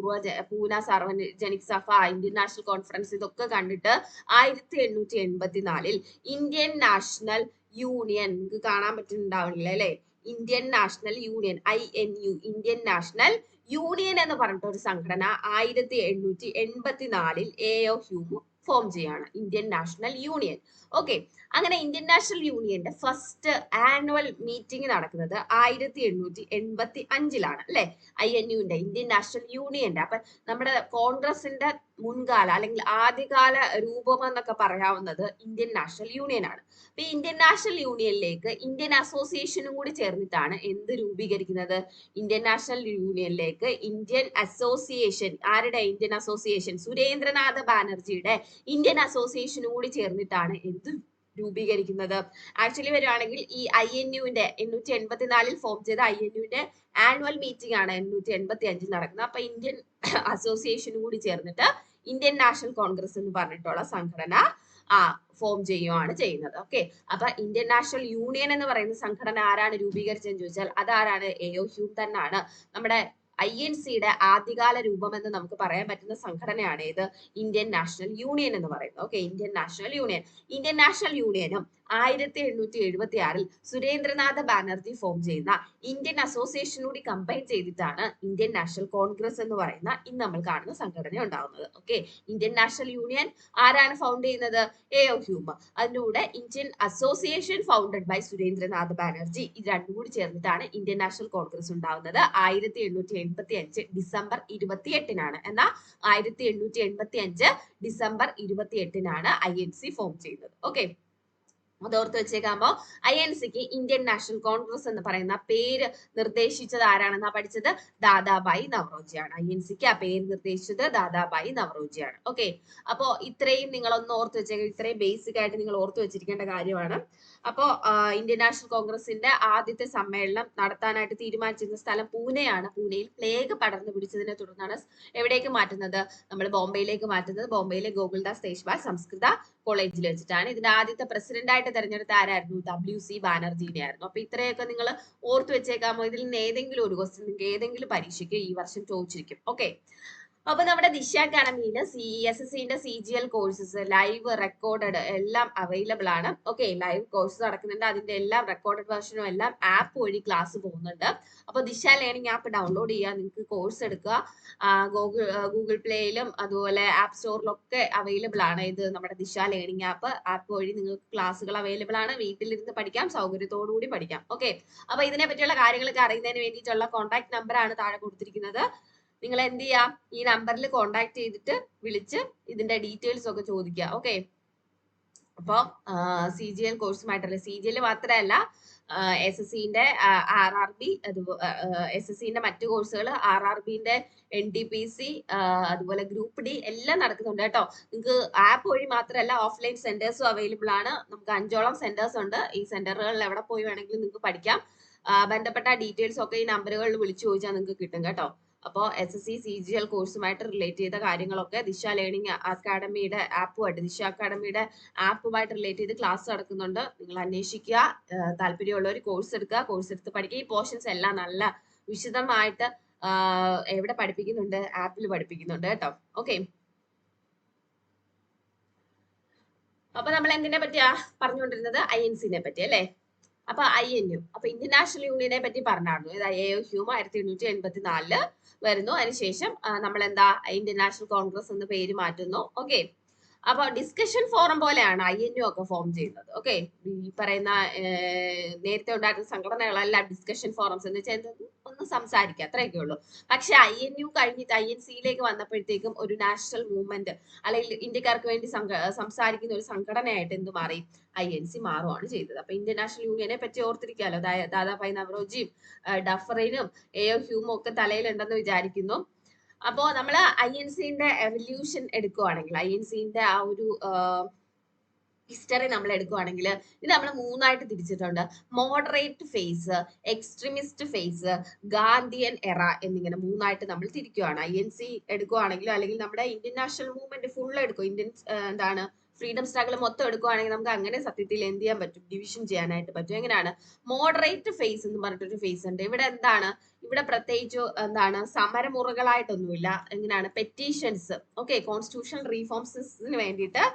പൂന സാർവജനിക് സഭ, ഇന്ത്യൻ നാഷണൽ കോൺഫറൻസ്, ഇതൊക്കെ കണ്ടിട്ട് 1884 ഇന്ത്യൻ നാഷണൽ യൂണിയൻ, നിങ്ങൾക്ക് കാണാൻ പറ്റുന്നുണ്ടാവില്ല അല്ലെ, Indian National union INU, Indian National Union എന്ന് പറഞ്ഞിട്ട് ഒരു സംഘടന 1884 AO ഹ്യൂം ഫോം ചെയ്യാണ്, ഇന്ത്യൻ നാഷണൽ യൂണിയൻ. ഓക്കെ, അങ്ങനെ ഇന്ത്യൻ നാഷണൽ യൂണിയന്റെ ഫസ്റ്റ് ആനുവൽ മീറ്റിംഗ് നടക്കുന്നത് 1885 അല്ലെ, INUന്റെ ഇന്ത്യൻ നാഷണൽ യൂണിയന്റെ. അപ്പൊ നമ്മുടെ കോൺഗ്രസിന്റെ മുൻകാല അല്ലെങ്കിൽ ആദ്യകാല രൂപം എന്നൊക്കെ പറയാവുന്നത് ഇന്ത്യൻ നാഷണൽ യൂണിയൻ ആണ്. അപ്പൊ ഇന്ത്യൻ നാഷണൽ യൂണിയനിലേക്ക് ഇന്ത്യൻ അസോസിയേഷനും കൂടി ചേർന്നിട്ടാണ് എന്ത് രൂപീകരിക്കുന്നത്? ഇന്ത്യൻ നാഷണൽ യൂണിയനിലേക്ക് ഇന്ത്യൻ അസോസിയേഷൻ, ആരുടെ ഇന്ത്യൻ അസോസിയേഷൻ? സുരേന്ദ്രനാഥ് ബാനർജിയുടെ ഇന്ത്യൻ അസോസിയേഷനും കൂടി ചേർന്നിട്ടാണ് എന്ത് രൂപീകരിക്കുന്നത്? ആക്ച്വലി വരുവാണെങ്കിൽ ഈ INUവിന്റെ 1884 ഫോം ചെയ്ത INUവിന്റെ ആനുവൽ മീറ്റിംഗ് ആണ് 1885 നടക്കുന്നത്. അപ്പൊ ഇന്ത്യൻ അസോസിയേഷനും കൂടി ചേർന്നിട്ട് ഇന്ത്യൻ നാഷണൽ കോൺഗ്രസ് എന്ന് പറഞ്ഞിട്ടുള്ള സംഘടന ഫോം ചെയ്യുകയാണ് ചെയ്യുന്നത്. ഓക്കെ, അപ്പൊ ഇന്ത്യൻ നാഷണൽ യൂണിയൻ എന്ന് പറയുന്ന സംഘടന ആരാണ് രൂപീകരിച്ചതെന്ന് ചോദിച്ചാൽ അതാരാണ്? AO ഹ്യൂം തന്നെയാണ്. നമ്മുടെ INCയുടെ ആദ്യകാല രൂപം എന്ന് നമുക്ക് പറയാൻ പറ്റുന്ന സംഘടനയാണ് ഏത്? ഇന്ത്യൻ നാഷണൽ യൂണിയൻ എന്ന് പറയുന്നത്. Okay, Indian National Union. Indian National യൂണിയനും 1876 സുരേന്ദ്രനാഥ ബാനർജി ഫോം ചെയ്യുന്ന ഇന്ത്യൻ അസോസിയേഷൻ കൂടി കമ്പൈൻ ചെയ്തിട്ടാണ് ഇന്ത്യൻ നാഷണൽ കോൺഗ്രസ് എന്ന് പറയുന്ന ഇന്ന് നമ്മൾ കാണുന്ന സംഘടന ഉണ്ടാവുന്നത്. ഓക്കെ, ഇന്ത്യൻ നാഷണൽ യൂണിയൻ ആരാണ് ഫൗണ്ട് ചെയ്യുന്നത്? എ.ഒ. ഹ്യൂം. അതിന്റെ കൂടെ Indian Association founded by Surendranath Banerjee. ഇത് രണ്ടും കൂടി ചേർന്നിട്ടാണ് ഇന്ത്യൻ നാഷണൽ കോൺഗ്രസ് ഉണ്ടാവുന്നത്. 1885 ഡിസംബർ 28-നാണ്. എന്നാൽ 1885 ഡിസംബർ 28-നാണ് INC ഫോം ചെയ്യുന്നത്. ഓക്കെ, അതോർത്ത് വെച്ചേക്കാമ്പോ INCക്ക് ഇന്ത്യൻ നാഷണൽ കോൺഗ്രസ് എന്ന് പറയുന്ന പേര് നിർദ്ദേശിച്ചത് ആരാണെന്നാ പഠിച്ചത്? ദാദാഭായ് നവറോജിയാണ്. INCക്ക് ആ പേര് നിർദ്ദേശിച്ചത് ദാദാഭായ് നവറോജിയാണ്. ഓക്കെ, അപ്പോ ഇത്രയും നിങ്ങളൊന്ന് ഓർത്ത് വെച്ചേക്കാം. ഇത്രയും ബേസിക് ആയിട്ട് നിങ്ങൾ ഓർത്ത് വെച്ചിരിക്കേണ്ട കാര്യമാണ്. അപ്പോ ഇന്ത്യൻ നാഷണൽ കോൺഗ്രസിന്റെ ആദ്യത്തെ സമ്മേളനം നടത്താനായിട്ട് തീരുമാനിച്ചിരുന്ന സ്ഥലം പൂനെയാണ്. പൂനെയിൽ പ്ലേഗ് പടർന്നു പിടിച്ചതിനെ തുടർന്നാണ് എവിടേക്ക് മാറ്റുന്നത്? നമ്മൾ ബോംബെയിലേക്ക് മാറ്റുന്നത്. ബോംബെയിലെ ഗോകുൽദാസ് ദേശ്പാൽ സംസ്കൃത കോളേജിൽ വെച്ചിട്ടാണ്. ഇതിന്റെ ആദ്യത്തെ പ്രസിഡന്റ് ആയിട്ട് തെരഞ്ഞെടുത്ത ആരായിരുന്നു? WC ബാനർജിനെ ആയിരുന്നു. അപ്പൊ ഇത്രയൊക്കെ നിങ്ങൾ ഓർത്തു വെച്ചേക്കാമോ? ഇതിൽ നിന്ന് ഏതെങ്കിലും ഒരു ക്വസ്റ്റ്യൻ നിങ്ങൾക്ക് ഏതെങ്കിലും പരീക്ഷയ്ക്ക് ഈ വർഷം ചോദിച്ചിരിക്കും. ഓക്കെ, അപ്പൊ നമ്മുടെ ദിശ അക്കാഡമിയിൽ SSCന്റെ CGL കോഴ്സസ് ലൈവ് റെക്കോർഡഡ് എല്ലാം അവൈലബിൾ ആണ്. ഓക്കെ, ലൈവ് കോഴ്സ് നടക്കുന്നുണ്ട്. അതിന്റെ എല്ലാം റെക്കോർഡഡ് വേർഷനും എല്ലാം ആപ്പ് വഴി ക്ലാസ് പോകുന്നുണ്ട്. അപ്പൊ ദിശ ലേണിംഗ് ആപ്പ് ഡൗൺലോഡ് ചെയ്യുക, നിങ്ങൾക്ക് കോഴ്സ് എടുക്കുക. ഗൂഗിൾ പ്ലേയിലും അതുപോലെ ആപ്പ് സ്റ്റോറിലൊക്കെ അവൈലബിൾ ആണ്. ഇത് നമ്മുടെ ദിശ ലേണിംഗ് ആപ്പ് വഴി നിങ്ങൾക്ക് ക്ലാസ്സുകൾ അവൈലബിൾ ആണ്. വീട്ടിലിരുന്ന് പഠിക്കാം, സൗകര്യത്തോടു കൂടി പഠിക്കാം. ഓക്കെ, അപ്പൊ ഇതിനെ പറ്റിയുള്ള കാര്യങ്ങളൊക്കെ അറിയുന്നതിന് വേണ്ടിയിട്ടുള്ള കോൺടാക്ട് നമ്പർ ആണ് താഴെ കൊടുത്തിരിക്കുന്നത്. നിങ്ങൾ എന്ത് ചെയ്യാം? ഈ നമ്പറിൽ കോൺടാക്ട് ചെയ്തിട്ട് വിളിച്ച് ഇതിന്റെ ഡീറ്റെയിൽസ് ഒക്കെ ചോദിക്കുക. ഓക്കെ, അപ്പോ CGL കോഴ്സുമായിട്ടുള്ള CGL മാത്രമല്ല SSCന്റെ RRB, SSCന്റെ മറ്റു കോഴ്സുകൾ, RRBന്റെ NTPC, അതുപോലെ ഗ്രൂപ്പ് D എല്ലാം നടക്കുന്നുണ്ട് കേട്ടോ. നിങ്ങൾക്ക് ആപ്പ് വഴി മാത്രമല്ല ഓഫ്ലൈൻ സെന്റേഴ്സും അവൈലബിൾ ആണ്. നമുക്ക് 5ഓളം സെന്റേഴ്സ് ഉണ്ട്. ഈ സെന്ററുകളിൽ എവിടെ പോയി വേണമെങ്കിലും നിങ്ങൾക്ക് പഠിക്കാം. ബന്ധപ്പെട്ട ഡീറ്റെയിൽസ് ഒക്കെ ഈ നമ്പറുകളിൽ വിളിച്ചു ചോദിച്ചാൽ നിങ്ങൾക്ക് കിട്ടും കേട്ടോ. അപ്പോൾ SSC CGL കോഴ്സുമായിട്ട് റിലേറ്റ് ചെയ്ത കാര്യങ്ങളൊക്കെ ദിശ ലേണിംഗ് അക്കാഡമിയുടെ ആപ്പുമായിട്ട്, ദിശ അക്കാഡമിയുടെ ആപ്പുമായിട്ട് റിലേറ്റ് ചെയ്ത് ക്ലാസ് നടക്കുന്നുണ്ട്. നിങ്ങൾ അന്വേഷിക്കുക, താല്പര്യമുള്ളവർ കോഴ്സ് എടുക്കുക, കോഴ്സ് എടുത്ത് പഠിക്കുക. ഈ പോർഷൻസ് എല്ലാം നല്ല വിശദമായിട്ട് എവിടെ പഠിപ്പിക്കുന്നുണ്ട്? ആപ്പിൽ പഠിപ്പിക്കുന്നുണ്ട് കേട്ടോ. ഓക്കെ, അപ്പൊ നമ്മൾ എന്തിനെ പറ്റിയാ പറഞ്ഞുകൊണ്ടിരുന്നത്? INCനെ പറ്റി അല്ലേ? അപ്പൊ INU, അപ്പൊ ഇന്ത്യൻ നാഷണൽ യൂണിയനെ പറ്റി പറഞ്ഞായിരുന്നു. ഇത് A.O. ഹ്യൂം 1884 വരുന്നു. അതിനുശേഷം നമ്മൾ എന്താ ഇന്ത്യൻ നാഷണൽ കോൺഗ്രസ് എന്ന് പേര് മാറ്റുന്നു. ഓക്കെ, അപ്പൊ ഡിസ്കഷൻ ഫോറം പോലെയാണ് INU ഒക്കെ ഫോം ചെയ്യുന്നത്. ഓക്കെ, ഈ പറയുന്ന നേരത്തെ ഉണ്ടായിരുന്ന സംഘടനകളെല്ലാം ഡിസ്കഷൻ ഫോറംസ് എന്ന് വെച്ചാൽ ഒന്ന് സംസാരിക്കുക, അത്രയൊക്കെ ഉള്ളൂ. പക്ഷെ INU കഴിഞ്ഞിട്ട് INCയിലേക്ക് വന്നപ്പോഴത്തേക്കും ഒരു നാഷണൽ മൂവ്മെന്റ് അല്ലെങ്കിൽ ഇന്ത്യക്കാർക്ക് വേണ്ടി സംസാരിക്കുന്ന ഒരു സംഘടനയായിട്ട് എന്ത് മാറി? INC മാറുകയാണ് ചെയ്തത്. അപ്പൊ ഇന്ത്യൻ നാഷണൽ യൂണിയനെ പറ്റി ഓർത്തിരിക്കാലോ. ദാദാഭായ് നവറോജിയും ഡഫറിനും A.O. ഹ്യൂമും ഒക്കെ തലയിലുണ്ടെന്ന് വിചാരിക്കുന്നു. അപ്പോ നമ്മൾ INCന്റെ എവല്യൂഷൻ എടുക്കുവാണെങ്കിൽ, INCന്റെ ആ ഒരു ഹിസ്റ്ററി നമ്മൾ എടുക്കുവാണെങ്കിൽ ഇത് നമ്മൾ മൂന്നായിട്ട് തിരിച്ചിട്ടുണ്ട്. Moderate phase, extremist phase, Gandhian era എന്നിങ്ങനെ മൂന്നായിട്ട് നമ്മൾ തിരിക്കുവാണ്. INC എടുക്കുവാണെങ്കിലും അല്ലെങ്കിൽ നമ്മുടെ ഇന്ത്യൻ നാഷണൽ മൂവ്മെന്റ് ഫുൾ എടുക്കും, ഇന്ത്യൻ എന്താണ് ഫ്രീഡം സ്ട്രഗിൾ മൊത്തം എടുക്കുവാണെങ്കിൽ നമുക്ക് അങ്ങനെ സത്യത്തിൽ എന്ത് ചെയ്യാൻ പറ്റും? ഡിവിഷൻ ചെയ്യാനായിട്ട് പറ്റും. എങ്ങനെയാണ്? മോഡറേറ്റ് ഫേസ് എന്ന് പറഞ്ഞിട്ടൊരു ഫേസ് ഉണ്ട്. ഇവിടെ എന്താണ്? ഇവിടെ പ്രത്യേകിച്ച് എന്താണ് സമരമുറകളായിട്ടൊന്നുമില്ല. എങ്ങനെയാണ്? പെറ്റീഷൻസ്. ഓക്കെ, കോൺസ്റ്റിറ്റ്യൂഷണൽ റീഫോംസിന് വേണ്ടിയിട്ട്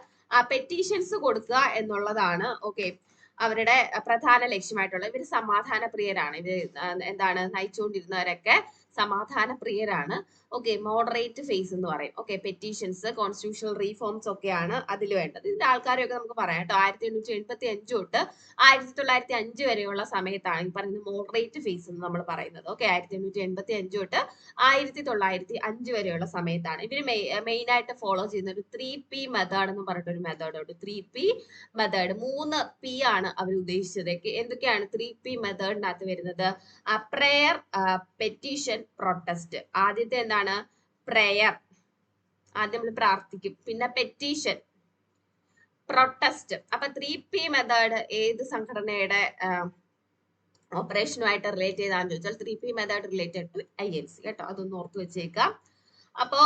പെറ്റീഷൻസ് കൊടുക്കുക എന്നുള്ളതാണ് ഓക്കെ അവരുടെ പ്രധാന ലക്ഷ്യമായിട്ടുള്ള. ഇവർ സമാധാന പ്രിയരാണ്. ഇവർ എന്താണ് നയിച്ചുകൊണ്ടിരുന്നവരൊക്കെ സമാധാന പ്രിയരാണ്. ഓക്കെ, മോഡറേറ്റ് ഫേസ് എന്ന് പറയും. ഓക്കെ, പെറ്റീഷൻസ്, കോൺസ്റ്റിറ്റ്യൂഷണൽ റീഫോംസ് ഒക്കെയാണ് അതിൽ വേണ്ടത്. ഇതിന്റെ ആൾക്കാരെയൊക്കെ നമുക്ക് പറയാം കേട്ടോ. 1885 തൊട്ട് 1905 വരെയുള്ള സമയത്താണ് ഈ പറയുന്ന മോഡറേറ്റ് ഫേസ് എന്ന് നമ്മൾ പറയുന്നത്. ഓക്കെ, 1885 തൊട്ട് 1905 വരെയുള്ള സമയത്താണ് ഇവർ മെയിൻ ആയിട്ട് ഫോളോ ചെയ്യുന്ന ഒരു 3P മെത്തേഡ് എന്ന് പറഞ്ഞിട്ടൊരു മെത്തേഡ് ഉണ്ട്. 3P മെത്തേഡ്, 3P ആണ് അവർ ഉദ്ദേശിച്ചത്. എന്തൊക്കെയാണ് 3P മെത്തേഡിനകത്ത് വരുന്നത്? Prayer, petition, protest. ആദ്യത്തെ എന്താണ്? പ്രേയർ, ആദ്യം നമ്മൾ പ്രാർത്ഥിക്കും. പിന്നെ പെറ്റീഷൻ, പ്രൊട്ടസ്റ്റ്. അപ്പൊ 3P മെത്തേഡ് ഏത് സംഘടനയുടെ ഓപ്പറേഷനുമായിട്ട് റിലേറ്റ് ചെയ്താന്ന് ചോദിച്ചാൽ 3P method related to INC കേട്ടോ. അതൊന്ന് ഓർത്ത് വെച്ചേക്കാം. അപ്പോ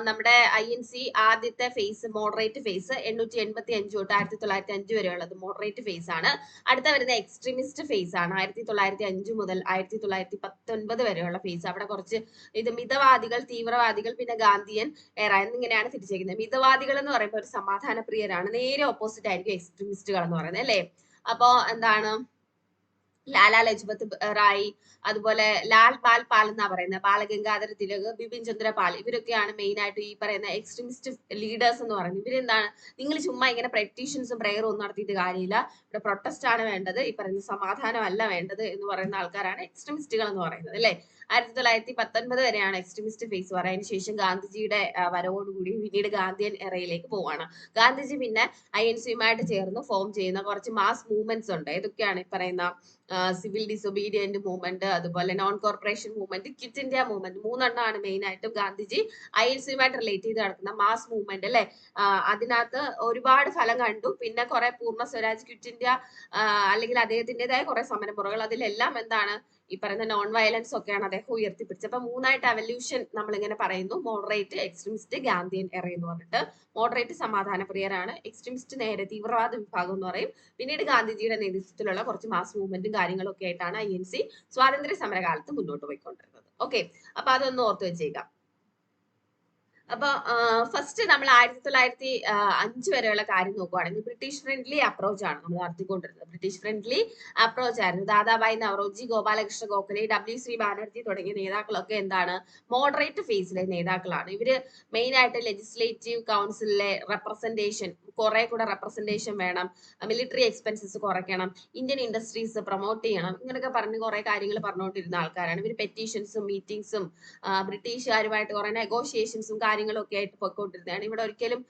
നമ്മുടെ INC ആദ്യത്തെ ഫേസ് മോഡറേറ്റ് ഫേസ് 885 തൊട്ട് 1905 വരെയുള്ളത് മോഡറേറ്റ് ഫേസ് ആണ്. അടുത്ത വരുന്ന എക്സ്ട്രീമിസ്റ്റ് ഫേസ് ആണ് 1905 മുതൽ 1919 വരെയുള്ള ഫേസ്. അവിടെ കുറച്ച് ഇത് മിതവാദികൾ, തീവ്രവാദികൾ, പിന്നെ ഗാന്ധിയൻ എറ എന്നിങ്ങനെയാണ് തിരിച്ചിരിക്കുന്നത്. മിതവാദികൾ എന്ന് പറയുമ്പോൾ ഒരു സമാധാന പ്രിയരാണ്, നേരെ ഓപ്പോസിറ്റ് ആയിരിക്കും എക്സ്ട്രീമിസ്റ്റുകൾ എന്ന് പറയുന്നത് അല്ലേ. അപ്പോ എന്താണ് ലാലാ ലജ്പത് റായ്, അതുപോലെ ലാൽ ബാൽ പാൽ എന്നാ പറയുന്നത്, ബാലഗംഗാധര തിലക്, ബിപിൻ ചന്ദ്ര പാൽ, ഇവരൊക്കെയാണ് മെയിൻ ആയിട്ട് ഈ പറയുന്ന എക്സ്ട്രീമിസ്റ്റ് ലീഡേഴ്സ് എന്ന് പറയുന്നത്. ഇവരെന്താണ്, നിങ്ങൾ ചുമ്മാ ഇങ്ങനെ പെറ്റീഷൻസും പ്രയറും ഒന്നും നടത്തിയിട്ട് കാര്യമില്ല, ഇവിടെ പ്രൊട്ടസ്റ്റ് ആണ് വേണ്ടത്, ഈ പറയുന്ന സമാധാനം അല്ല വേണ്ടത് എന്ന് പറയുന്ന ആൾക്കാരാണ് എക്സ്ട്രീമിസ്റ്റുകൾ എന്ന് പറയുന്നത് അല്ലെ. 1919 വരെയാണ് എക്സ്ട്രീമിസ്റ്റ് ഫേസ് പറയുന്നത്. അതിനുശേഷം ഗാന്ധിജിയുടെ വരവോടുകൂടി പിന്നീട് ഗാന്ധിയൻ എറയിലേക്ക് പോവാണ്. ഗാന്ധിജി പിന്നെ INC-യുമായിട്ട് ചേർന്ന് ഫോം ചെയ്യുന്ന കുറച്ച് മാസ് മൂവ്മെന്റ്സ് ഉണ്ട്. ഏതൊക്കെയാണ് ഈ പറയുന്ന സിവിൽ ഡിസൊബീഡിയന്റ് മൂവ്മെന്റ്, അതുപോലെ non cooperation movement, quit India movement, മൂന്നെണ്ണമാണ് മെയിൻ ആയിട്ടും ഗാന്ധിജി INC-യുമായിട്ട് റിലേറ്റ് ചെയ്ത് നടക്കുന്ന മാസ് മൂവ്മെന്റ് അല്ലെ. അതിനകത്ത് ഒരുപാട് ഫലം കണ്ടു. പിന്നെ കുറെ പൂർണ്ണ സ്വരാജ്, ക്വിറ്റ് ഇന്ത്യ, അല്ലെങ്കിൽ അദ്ദേഹത്തിൻ്റെതായ കുറെ സമരമുറകൾ, അതിലെല്ലാം എന്താണ് ഈ പറയുന്ന നോൺ വയലൻസ് ഒക്കെയാണ് അദ്ദേഹം ഉയർത്തിപ്പിടിച്ചത്. അപ്പൊ മൂന്നായിട്ട് അവല്യൂഷൻ നമ്മൾ ഇങ്ങനെ പറയുന്നു: മോഡറേറ്റ്, എക്സ്ട്രീമിസ്റ്റ്, ഗാന്ധിയൻ എറ എന്ന് പറഞ്ഞിട്ട്. മോഡറേറ്റ് സമാധാന പ്രിയരാണ്, എക്സ്ട്രീമിസ്റ്റ് നേരെ തീവ്രവാദ വിഭാഗം എന്ന് പറയും. പിന്നീട് ഗാന്ധിജിയുടെ നേതൃത്വത്തിലുള്ള കുറച്ച് മാസ് മൂവ്മെന്റും കാര്യങ്ങളും ഒക്കെ ആയിട്ടാണ് INC സ്വാതന്ത്ര്യ സമരകാലത്ത് മുന്നോട്ട് പോയിക്കൊണ്ടിരുന്നത്. ഓക്കെ, അപ്പൊ അതൊന്ന് ഓർത്തു വെച്ചേക്കാം. അപ്പൊ ഫസ്റ്റ് നമ്മൾ 1905 വരെയുള്ള കാര്യം നോക്കുവാണെങ്കിൽ ബ്രിട്ടീഷ് ഫ്രണ്ട്ലി അപ്രോച്ച് ആണ് നമ്മൾ നടത്തിക്കൊണ്ടിരുന്നത്. ബ്രിട്ടീഷ് ഫ്രണ്ട്ലി അപ്രോച്ച് ആയിരുന്നു. ദാദാഭായ് നവറോജി, ഗോപാലകൃഷ്ണ ഗോഖലെ, W.C. ബാനർജി തുടങ്ങിയ നേതാക്കളൊക്കെ എന്താണ്, മോഡറേറ്റ് ഫേസിലെ നേതാക്കളാണ്. ഇവര് മെയിൻ ആയിട്ട് ലെജിസ്ലേറ്റീവ് കൗൺസിലിലെ റെപ്രസെന്റേഷൻ, കുറെ കൂടെ റെപ്രസെന്റേഷൻ വേണം, മിലിറ്ററി എക്സ്പെൻസസ് കുറയ്ക്കണം, ഇന്ത്യൻ ഇൻഡസ്ട്രീസ് പ്രൊമോട്ട് ചെയ്യണം, ഇങ്ങനെയൊക്കെ പറഞ്ഞ് കുറെ കാര്യങ്ങൾ പറഞ്ഞുകൊണ്ടിരുന്ന ആൾക്കാരാണ്. ഇവർ പെറ്റീഷൻസും മീറ്റിംഗ്സും ബ്രിട്ടീഷുകാരുമായിട്ട് കുറെ നെഗോഷിയേഷൻസും കാര്യങ്ങളും ഒക്കെ ആയിട്ട് പോയിക്കൊണ്ടിരുന്നതാണ്. ഇവിടെ ഒരിക്കലും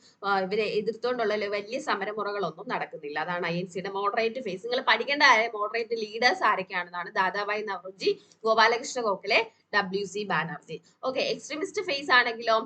ഇവരെ എതിർത്തുകൊണ്ടുള്ള വലിയ സമരമുറകളൊന്നും നടക്കുന്നില്ല. അതാണ് INC-യുടെ മോഡറേറ്റ് ഫേസ്. നിങ്ങൾ പഠിക്കേണ്ട മോഡറേറ്റ് ലീഡേഴ്സ് ആരൊക്കെയാണെന്നാണ്: Dadabhai Naoroji, Gopalakrishna Gokhale, W.C. Banerjee. Okay, extremist phase ആണെങ്കിലോ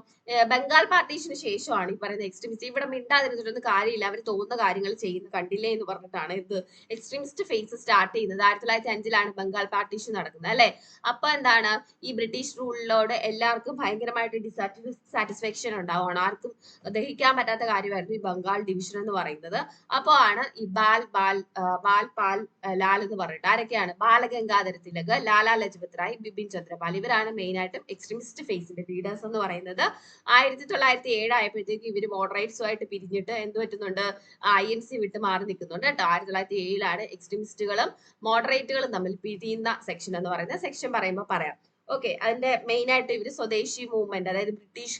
ബംഗാൾ പാർട്ടീഷന് ശേഷമാണ് ഈ പറയുന്ന എക്സ്ട്രീമിസ്റ്റ്. ഇവിടെ മിണ്ടാതിരുന്നിട്ടൊന്നും കാര്യമില്ല, അവർ തോന്നുന്ന കാര്യങ്ങൾ ചെയ്യുന്നു കണ്ടില്ലേ എന്ന് പറഞ്ഞിട്ടാണ് ഇത് എക്സ്ട്രീമിസ്റ്റ് ഫേസ് സ്റ്റാർട്ട് ചെയ്യുന്നത്. 1905-ലാണ് ബംഗാൾ പാർട്ടീഷൻ നടക്കുന്നത് അല്ലെ. അപ്പൊ എന്താണ്, ഈ ബ്രിട്ടീഷ് റൂളിനോട് എല്ലാവർക്കും ഭയങ്കരമായിട്ട് ഡിസാറ്റിസ്ഫാക്ഷൻ ഉണ്ടാവുകയാണ്. ആർക്കും ദഹിക്കാൻ പറ്റാത്ത കാര്യമായിരുന്നു ഈ ബംഗാൾ ഡിവിഷൻ എന്ന് പറയുന്നത്. അപ്പോ ആണ് ഈ ബാൽ പാൽ ലാൽ എന്ന് പറഞ്ഞിട്ട് ആരൊക്കെയാണ്, ബാലഗംഗാധര തിലക്, ലാലാ ലജ്പത് റായ്, ബിപിൻ ചന്ദ്രപാൽ, ഇവരാണ് മെയിൻ ആയിട്ടും എക്സ്ട്രീമിസ്റ്റ് ഫേസിന്റെ ലീഡേഴ്സ് എന്ന് പറയുന്നത്. 1907 ആയപ്പോഴത്തേക്ക് ഇവര് മോഡറേറ്റ്സുമായിട്ട് പിരിഞ്ഞിട്ട് എന്ത് പറ്റുന്നുണ്ട്, INC വിട്ട് മാറി നിൽക്കുന്നുണ്ട് കേട്ടോ. 1907-ലാണ് എക്സ്ട്രീമിസ്റ്റുകളും മോഡറേറ്റുകളും തമ്മിൽ പിരിയുന്ന സെക്ഷൻ എന്ന് പറയുന്നത്. സെക്ഷൻ പറയുമ്പോൾ പറയാം. ഓക്കെ, അതിന്റെ മെയിൻ ആയിട്ട് ഇവര് സ്വദേശി മൂവ്മെന്റ്, അതായത് ബ്രിട്ടീഷ്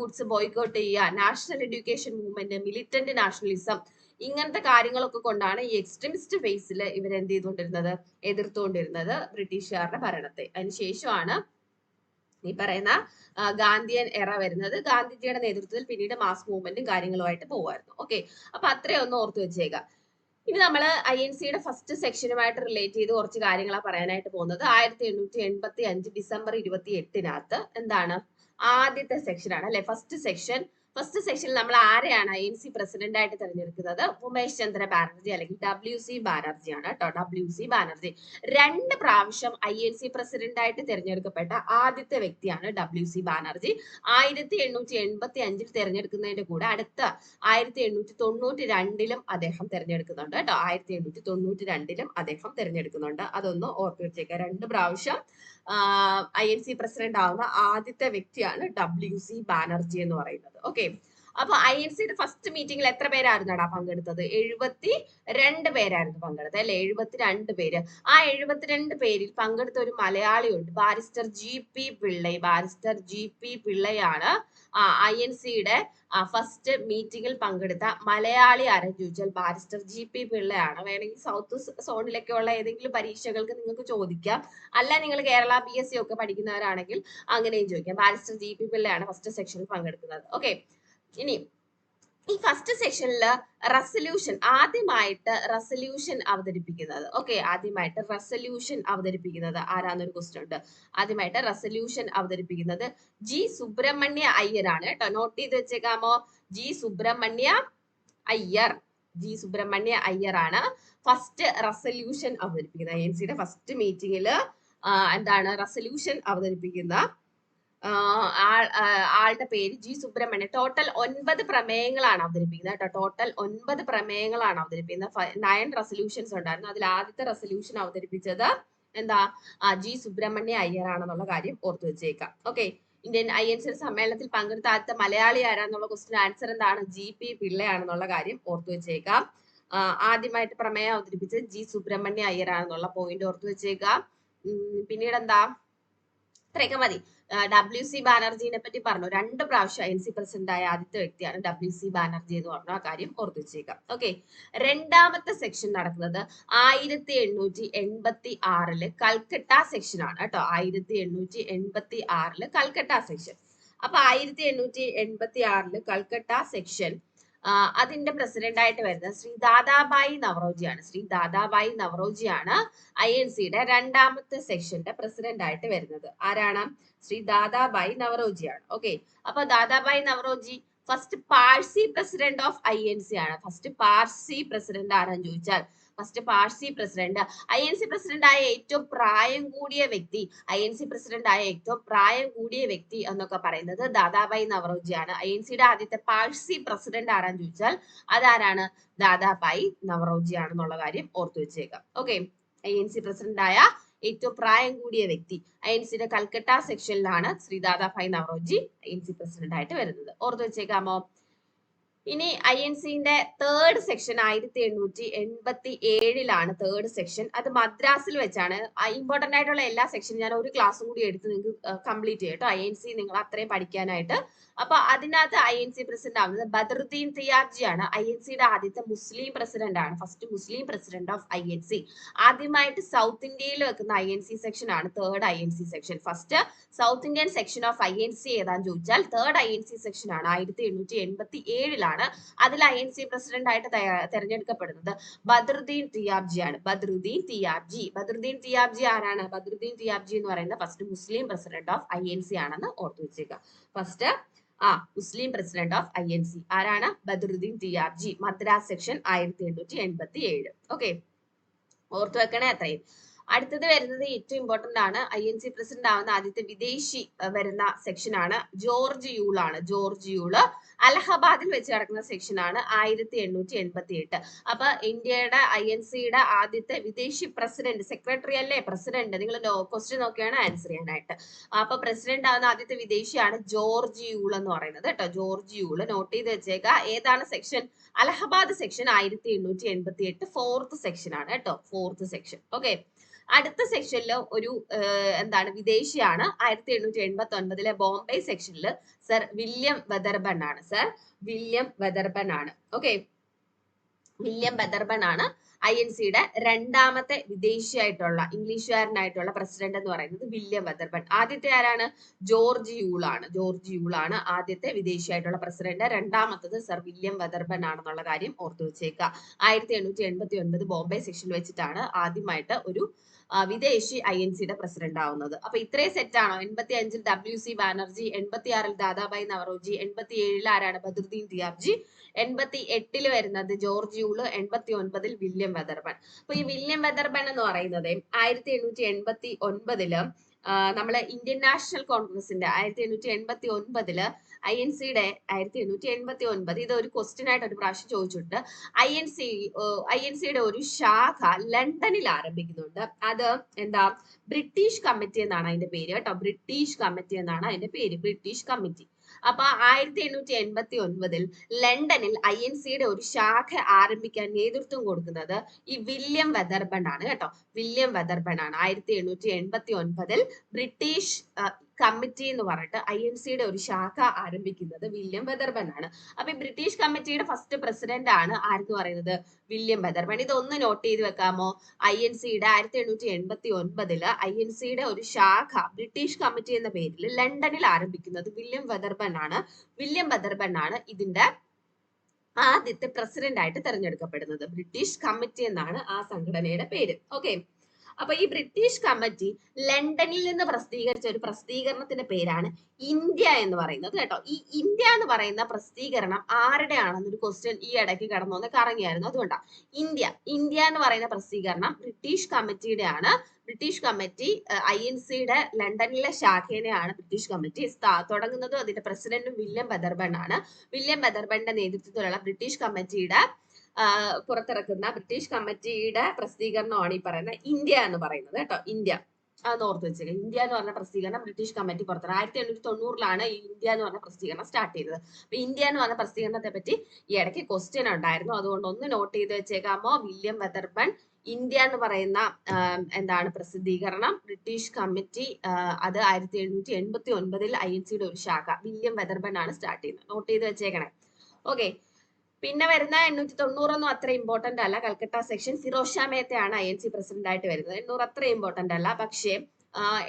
ഗുഡ്സ് ബോയ്ക്കോട്ട് ചെയ്യുക, national education movement, militant nationalism, ഇങ്ങനത്തെ കാര്യങ്ങളൊക്കെ കൊണ്ടാണ് ഈ എക്സ്ട്രീമിസ്റ്റ് ഫേസിൽ ഇവർ എന്ത് ചെയ്തുകൊണ്ടിരുന്നത്, എതിർത്തുകൊണ്ടിരുന്നത് ബ്രിട്ടീഷുകാരുടെ ഭരണത്തെ. അതിനുശേഷമാണ് ഈ പറയുന്ന ഗാന്ധിയൻ എറ വരുന്നത്. ഗാന്ധിജിയുടെ നേതൃത്വത്തിൽ പിന്നീട് മാസ് മൂവ്മെന്റും കാര്യങ്ങളുമായിട്ട് പോവായിരുന്നു. ഓക്കെ, അപ്പൊ അത്രയും ഒന്ന് ഓർത്ത് വെച്ചേക്കാം. ഇനി നമ്മൾ INC-യുടെ ഫസ്റ്റ് സെക്ഷനുമായിട്ട് റിലേറ്റ് ചെയ്ത് കുറച്ച് കാര്യങ്ങളാണ് പറയാനായിട്ട് പോകുന്നത്. 1885 ഡിസംബർ 28-നകത്ത് എന്താണ്, ആദ്യത്തെ സെക്ഷൻ ആണ് അല്ലെ, ഫസ്റ്റ് സെക്ഷൻ. ഫസ്റ്റ് സെക്ഷനിൽ നമ്മൾ ആരെയാണ് INC പ്രസിഡന്റ് ആയിട്ട് തിരഞ്ഞെടുക്കുന്നത്, ഉമേഷ് ചന്ദ്ര ബാനർജി അല്ലെങ്കിൽ W.C. ബാനർജി ആണ് കേട്ടോ. W.C. ബാനർജി 2 പ്രാവശ്യം INC പ്രസിഡന്റ് ആയിട്ട് തിരഞ്ഞെടുക്കപ്പെട്ട ആദ്യത്തെ വ്യക്തിയാണ് W.C. ബാനർജി. 1885-ൽ തിരഞ്ഞെടുക്കുന്നതിന്റെ കൂടെ അടുത്ത 1892-ലും അദ്ദേഹം തിരഞ്ഞെടുക്കുന്നുണ്ട് കേട്ടോ. 1892-ലും അദ്ദേഹം തിരഞ്ഞെടുക്കുന്നുണ്ട്. അതൊന്ന് ഓർത്തു വെച്ചേക്കാം. 2 പ്രാവശ്യം INC പ്രസിഡന്റ് ആവുന്ന ആദ്യത്തെ വ്യക്തിയാണ് W.C. ബാനർജി എന്ന് പറയുന്നത്. ഓക്കെ, അപ്പൊ INC-യുടെ ഫസ്റ്റ് മീറ്റിംഗിൽ എത്ര പേരായിരുന്നടാ പങ്കെടുത്തത്, 72 പേരായിരുന്നു പങ്കെടുത്തത് അല്ലെ. 72 പേര്. ആ 72 പേരിൽ പങ്കെടുത്ത ഒരു മലയാളി ഉണ്ട്, barrister GP Pillai. Barrister GP പിള്ളയാണ് INC-യുടെ ഫസ്റ്റ് മീറ്റിംഗിൽ പങ്കെടുത്ത മലയാളി ആരെന്ന് ചോദിച്ചാൽ ബാരിസ്റ്റർ GP പിള്ളയാണ്. വേണമെങ്കിൽ സൗത്ത് സോണിലൊക്കെ ഉള്ള ഏതെങ്കിലും പരീക്ഷകൾക്ക് നിങ്ങൾക്ക് ചോദിക്കാം, അല്ല നിങ്ങൾ കേരള PSC ഒക്കെ പഠിക്കുന്നവരാണെങ്കിൽ അങ്ങനെയും ചോദിക്കാം. ബാരിസ്റ്റർ GP പിള്ളയാണ് ഫസ്റ്റ് സെക്ഷനിൽ പങ്കെടുക്കുന്നത്. ഓക്കെ, ഇനി ഈ ഫസ്റ്റ് സെക്ഷനിൽ ആദ്യമായിട്ട് റെസല്യൂഷൻ അവതരിപ്പിക്കുന്നത്, ഓക്കെ, ആദ്യമായിട്ട് റെസല്യൂഷൻ അവതരിപ്പിക്കുന്നത് ആരാന്നൊരു ക്വസ്റ്റ്യൻ ഉണ്ട്. ആദ്യമായിട്ട് റെസല്യൂഷൻ അവതരിപ്പിക്കുന്നത് G. സുബ്രഹ്മണ്യ അയ്യരാണ് കേട്ടോ. നോട്ട് ചെയ്ത് വെച്ചേക്കാമോ, G. സുബ്രഹ്മണ്യ അയ്യർ. G. സുബ്രഹ്മണ്യ അയ്യർ ആണ് ഫസ്റ്റ് റെസല്യൂഷൻ അവതരിപ്പിക്കുന്നത്. INC-യുടെ ഫസ്റ്റ് മീറ്റിംഗിൽ എന്താണ് റെസല്യൂഷൻ അവതരിപ്പിക്കുന്ന ആളുടെ പേര് ജി സുബ്രഹ്മണ്യൻ. ടോട്ടൽ 9 പ്രമേയങ്ങളാണ് അവതരിപ്പിക്കുന്നത് കേട്ടോ. ടോട്ടൽ 9 പ്രമേയങ്ങളാണ് അവതരിപ്പിക്കുന്നത്. 9 റെസൊല്യൂഷൻസ് ഉണ്ടായിരുന്നു. അതിൽ ആദ്യത്തെ റെസൊല്യൂഷൻ അവതരിപ്പിച്ചത് എന്താ ജി സുബ്രഹ്മണ്യ അയ്യർ ആണെന്നുള്ള കാര്യം ഓർത്തു വെച്ചേക്കാം. ഓക്കെ, ഇന്ത്യൻ INC സമ്മേളനത്തിൽ പങ്കെടുത്ത ആദ്യത്തെ മലയാളി ആരാന്നുള്ള ക്വസ്റ്റിന് ആൻസർ എന്താണ്? GP പിള്ളയാണെന്നുള്ള കാര്യം ഓർത്തു വെച്ചേക്കാം. ആദ്യമായിട്ട് പ്രമേയം അവതരിപ്പിച്ചത് ജി സുബ്രഹ്മണ്യ അയ്യർ ആണെന്നുള്ള പോയിന്റ് ഓർത്തു വെച്ചേക്കാം. പിന്നീട് എന്താ, ഇത്രയൊക്കെ മതി. WC ബാനർജിനെ പറ്റി പറഞ്ഞു. 2 പ്രാവശ്യം INC പ്രസിഡന്റ് ആയ ആദ്യത്തെ വ്യക്തിയാണ് WC ബാനർജി എന്ന് പറഞ്ഞു. ആ കാര്യം ഓർത്തു വെച്ചേക്കാം. ഓക്കെ, രണ്ടാമത്തെ സെക്ഷൻ നടക്കുന്നത് 1886 കൽക്കട്ട സെക്ഷൻ ആണ് കേട്ടോ. 1886 കൽക്കട്ട സെക്ഷൻ. അപ്പൊ 1886 കൽക്കട്ട സെക്ഷൻ അതിന്റെ പ്രസിഡന്റ് ആയിട്ട് വരുന്നത് ശ്രീ ദാദാബായി നവറോജിയാണ്. ശ്രീ ദാദാബായി നവറോജിയാണ് INCയുടെ രണ്ടാമത്തെ സെക്ഷന്റെ പ്രസിഡന്റ് ആയിട്ട് വരുന്നത്. ആരാണ്? ശ്രീ ദാദാബായി നവറോജിയാണ്. ഓക്കെ, അപ്പൊ Dadabhai Naoroji first Parsi president of INC ആണ്. ഫസ്റ്റ് പാഴ്സി പ്രസിഡന്റ് ആരാന്ന് ചോദിച്ചാൽ, first Parsi president, INC president ആയ ഏറ്റവും പ്രായം കൂടിയ വ്യക്തി, INC പ്രസിഡന്റ് ആയ ഏറ്റവും പ്രായം കൂടിയ വ്യക്തി എന്നൊക്കെ പറയുന്നത് ദാദാബായി നവറോജിയാണ്. INCയുടെ ആദ്യത്തെ പാഴ്സി പ്രസിഡന്റ് ആരാന്ന് ചോദിച്ചാൽ അതാരാണ്? ദാദാബായി നവറോജി ആണെന്നുള്ള കാര്യം ഓർത്തു വെച്ചേക്കാം. ഓക്കെ, INC പ്രസിഡന്റ് ആയ ഏറ്റവും പ്രായം കൂടിയ വ്യക്തി. INCയുടെ കൽക്കട്ട സെക്ഷനിലാണ് ശ്രീ ദാദാബായി നവറോജി INC പ്രസിഡന്റ് ആയിട്ട് വരുന്നത്. ഓർത്തു വെച്ചേക്കാമോ? ഇനി INCന്റെ തേർഡ് സെക്ഷൻ 1887 തേർഡ് സെക്ഷൻ. അത് മദ്രാസിൽ വെച്ചാണ്. ഇമ്പോർട്ടന്റ് ആയിട്ടുള്ള എല്ലാ സെക്ഷനും ഞാൻ ഒരു ക്ലാസ്സും കൂടി എടുത്ത് നിങ്ങൾക്ക് കംപ്ലീറ്റ് ചെയ്യും കേട്ടോ. INC നിങ്ങൾ അത്രയും പഠിക്കാനായിട്ട്. അപ്പൊ അതിനകത്ത് INC പ്രസിഡന്റ് ആവുന്നത് ബദറുദ്ദീൻ തിയാബ്ജി ആണ്. INCയുടെ ആദ്യത്തെ മുസ്ലിം പ്രസിഡന്റ് ആണ്. First Muslim president of INC. ആദ്യമായിട്ട് സൗത്ത് ഇന്ത്യയിൽ വെക്കുന്ന INC സെക്ഷൻ ആണ് third INC section. First south Indian section of INC ഏതാന്ന് ചോദിച്ചാൽ തേർഡ് INC സെക്ഷൻ ആണ്. 1887 അതിൽ INC പ്രസിഡന്റ് ആയിട്ട് തെരഞ്ഞെടുക്കപ്പെടുന്നത് ബദറുദ്ദീൻ തിയാബ്ജി ആണ്. ബദറുദ്ദീൻ തിയാബ്ജി. ബദറുദ്ദീൻ തിയാബ്ജി ആരാണ്? ബദറുദ്ദീൻ തിയാബ്ജി എന്ന് പറയുന്നത് first Muslim president of INC ആണെന്ന് ഓർത്തു വെച്ചേക്കുക. First Muslim president of INC ആരാണ്? ബദറുദ്ദീൻ തിയാബ്ജി. മദ്രാസ് സെക്ഷൻ 1887. ഓക്കെ, ഓർത്തു വെക്കണേ അത്രയും. അടുത്തത് വരുന്നത് ഏറ്റവും ഇമ്പോർട്ടന്റ് ആണ്. INC പ്രസിഡന്റ് ആവുന്ന ആദ്യത്തെ വിദേശി വരുന്ന സെക്ഷൻ ആണ് ജോർജ് യൂൾ ആണ്. ജോർജ് യൂള് അലഹബാദിൽ വെച്ച് നടക്കുന്ന സെക്ഷൻ ആണ് 1888. അപ്പൊ ഇന്ത്യയുടെ INCയുടെ ആദ്യത്തെ വിദേശി പ്രസിഡന്റ്, സെക്രട്ടറി അല്ലേ പ്രസിഡന്റ്, നിങ്ങൾ ക്വസ്റ്റ്യൻ നോക്കിയാണ് ആൻസർ ചെയ്യാനായിട്ട്. അപ്പൊ പ്രസിഡന്റ് ആവുന്ന ആദ്യത്തെ വിദേശിയാണ് ജോർജ് യൂൾ എന്ന് പറയുന്നത് കേട്ടോ. ജോർജ് യൂള് നോട്ട് ചെയ്ത് വെച്ചേക്ക. ഏതാണ് section? Allahabad section 1888 fourth section ആണ് കേട്ടോ. Fourth section. ഓക്കെ, അടുത്ത സെക്ഷനിൽ ഒരു എന്താണ് വിദേശിയാണ്. 1889 ബോംബെ സെക്ഷനിൽ സർ വില്യം വെതർബൺ ആണ്. സർ വില്യം വെതർബൺ ആണ്. ഓക്കെ, വില്യം വെതർബൺ ആണ് INCയുടെ രണ്ടാമത്തെ വിദേശിയായിട്ടുള്ള ഇംഗ്ലീഷുകാരനായിട്ടുള്ള പ്രസിഡന്റ് എന്ന് പറയുന്നത് വില്യം വെതർബൺ. ആദ്യത്തെ ആരാണ്? ജോർജ് യൂൾ ആണ്. ജോർജ് യൂൾ ആണ് ആദ്യത്തെ വിദേശിയായിട്ടുള്ള പ്രസിഡന്റ്. രണ്ടാമത്തത് സർ വില്യം വെതർബൺ ആണെന്നുള്ള കാര്യം ഓർത്തു വെച്ചേക്കുക. 1889 ബോംബെ സെക്ഷനിൽ വെച്ചിട്ടാണ് ആദ്യമായിട്ട് ഒരു വിദേശി INCയുടെ പ്രസിഡന്റ് ആവുന്നത്. അപ്പൊ ഇത്രയും സെറ്റ് ആണോ? 85 WC ബാനർജി, 86 ദാദാബായി നവറോജി, 87 ആരാണ്? ബദറുദ്ദീൻ തിയാബ്ജി, 88 വരുന്നത് ജോർജ് യൂള്, 89 വില്യം വെതർബൺ. അപ്പൊ ഈ വില്യം വെതർബൺ എന്ന് പറയുന്നത് 1889 നമ്മളെ ഇന്ത്യൻ നാഷണൽ കോൺഗ്രസിന്റെ 1889 INCയുടെ 1889 ഇത് ഒരു ക്വസ്റ്റ്യൻ ആയിട്ട് ഒരു പ്രാവശ്യം ചോദിച്ചിട്ടുണ്ട്. INCയുടെ ഒരു ശാഖ ലണ്ടനിൽ ആരംഭിക്കുന്നുണ്ട്. അത് എന്താ? ബ്രിട്ടീഷ് കമ്മിറ്റി എന്നാണ് അതിന്റെ പേര് കേട്ടോ. ബ്രിട്ടീഷ് കമ്മിറ്റി എന്നാണ് അതിന്റെ പേര്. British committee. അപ്പൊ 1889 ലണ്ടനിൽ INCയുടെ ഒരു ശാഖ ആരംഭിക്കാൻ നേതൃത്വം കൊടുക്കുന്നത് ഈ വില്യം വെതർബൺ ആണ് കേട്ടോ. വില്യം വെതർബൺ ആണ്. 1889 ബ്രിട്ടീഷ് കമ്മിറ്റി എന്ന് പറഞ്ഞിട്ട് INCയുടെ ഒരു ശാഖ ആരംഭിക്കുന്നത് വില്യം വെതർബൺ ആണ്. അപ്പൊ ഈ ബ്രിട്ടീഷ് കമ്മിറ്റിയുടെ ഫസ്റ്റ് പ്രസിഡന്റ് ആണ് ആരെന്ന് പറയുന്നത്? വില്യം വെതർബൺ. ഇതൊന്ന് നോട്ട് ചെയ്ത് വെക്കാമോ? INCയുടെ 1889 INCയുടെ ഒരു ശാഖ ബ്രിട്ടീഷ് കമ്മിറ്റി എന്ന പേരിൽ ലണ്ടനിൽ ആരംഭിക്കുന്നത് വില്യം വെതർബൺ ആണ്. വില്യം വെതർബൺ ആണ് ഇതിന്റെ ആദ്യത്തെ പ്രസിഡന്റ് ആയിട്ട് തെരഞ്ഞെടുക്കപ്പെടുന്നത്. ബ്രിട്ടീഷ് കമ്മിറ്റി എന്നാണ് ആ സംഘടനയുടെ പേര്. ഓക്കെ, അപ്പൊ ഈ ബ്രിട്ടീഷ് കമ്മിറ്റി ലണ്ടനിൽ നിന്ന് പ്രസിദ്ധീകരിച്ച ഒരു പ്രസിദ്ധീകരണത്തിന്റെ പേരാണ് ഇന്ത്യ എന്ന് പറയുന്നത് കേട്ടോ. ഈ ഇന്ത്യ എന്ന് പറയുന്ന പ്രസിദ്ധീകരണം ആരുടെ ആണെന്നൊരു ക്വസ്റ്റ്യൻ ഈ ഇടയ്ക്ക് കടന്നു വന്ന് കറങ്ങിയായിരുന്നു. അതുകൊണ്ടാണ് ഇന്ത്യ എന്ന് പറയുന്ന പ്രസിദ്ധീകരണം ബ്രിട്ടീഷ് കമ്മിറ്റിയുടെ ആണ്. ബ്രിട്ടീഷ് കമ്മിറ്റി INCയുടെ ലണ്ടനിലെ ശാഖേനെയാണ് ബ്രിട്ടീഷ് കമ്മിറ്റി തുടങ്ങുന്നതും അതിന്റെ പ്രസിഡന്റും വില്യം വെതർബൺ ആണ്. വില്യം വെതർബണിന്റെ നേതൃത്വത്തിലുള്ള ബ്രിട്ടീഷ് കമ്മിറ്റിയുടെ പുറത്തിറക്കുന്ന ബ്രിട്ടീഷ് കമ്മിറ്റിയുടെ പ്രസിദ്ധീകരണമാണ് ഈ പറയുന്ന ഇന്ത്യ എന്ന് പറയുന്നത് കേട്ടോ. ഇന്ത്യ അത് ഓർത്ത് വെച്ചേക്കുക. ഇന്ത്യ എന്ന് പറഞ്ഞ പ്രസിദ്ധീകരണം ബ്രിട്ടീഷ് കമ്മിറ്റി പുറത്തിറങ്ങി 1890 ഈ ഇന്ത്യ എന്ന് പറഞ്ഞ പ്രസിദ്ധീകരണം സ്റ്റാർട്ട് ചെയ്തത്. അപ്പൊ ഇന്ത്യ എന്ന് പറഞ്ഞ പ്രസിദ്ധീകരണത്തെ പറ്റി ഈ ഇടയ്ക്ക് ക്വസ്റ്റ്യൻ ഉണ്ടായിരുന്നു. അതുകൊണ്ട് ഒന്ന് നോട്ട് ചെയ്ത് വെച്ചേക്കാമോ. വില്യം വെതർബൺ ഇന്ത്യ എന്ന് പറയുന്ന എന്താണ് പ്രസിദ്ധീകരണം ബ്രിട്ടീഷ് കമ്മിറ്റി അത് 1789 INCയുടെ ഒരു ശാഖ വില്യം വെതർബൺ ആണ് സ്റ്റാർട്ട് ചെയ്യുന്നത്. നോട്ട് ചെയ്ത് വെച്ചേക്കണേ. ഓക്കെ. പിന്നെ വരുന്ന 890 അത്ര ഇമ്പോർട്ടന്റ് അല്ല. കൽക്കട്ട സെക്ഷൻ ഫിറോസ് ഷാ മേത്തയാണ് INC പ്രസിഡന്റ് ആയിട്ട് വരുന്നത്. 800 അത്ര ഇമ്പോർട്ടന്റ് അല്ല. പക്ഷേ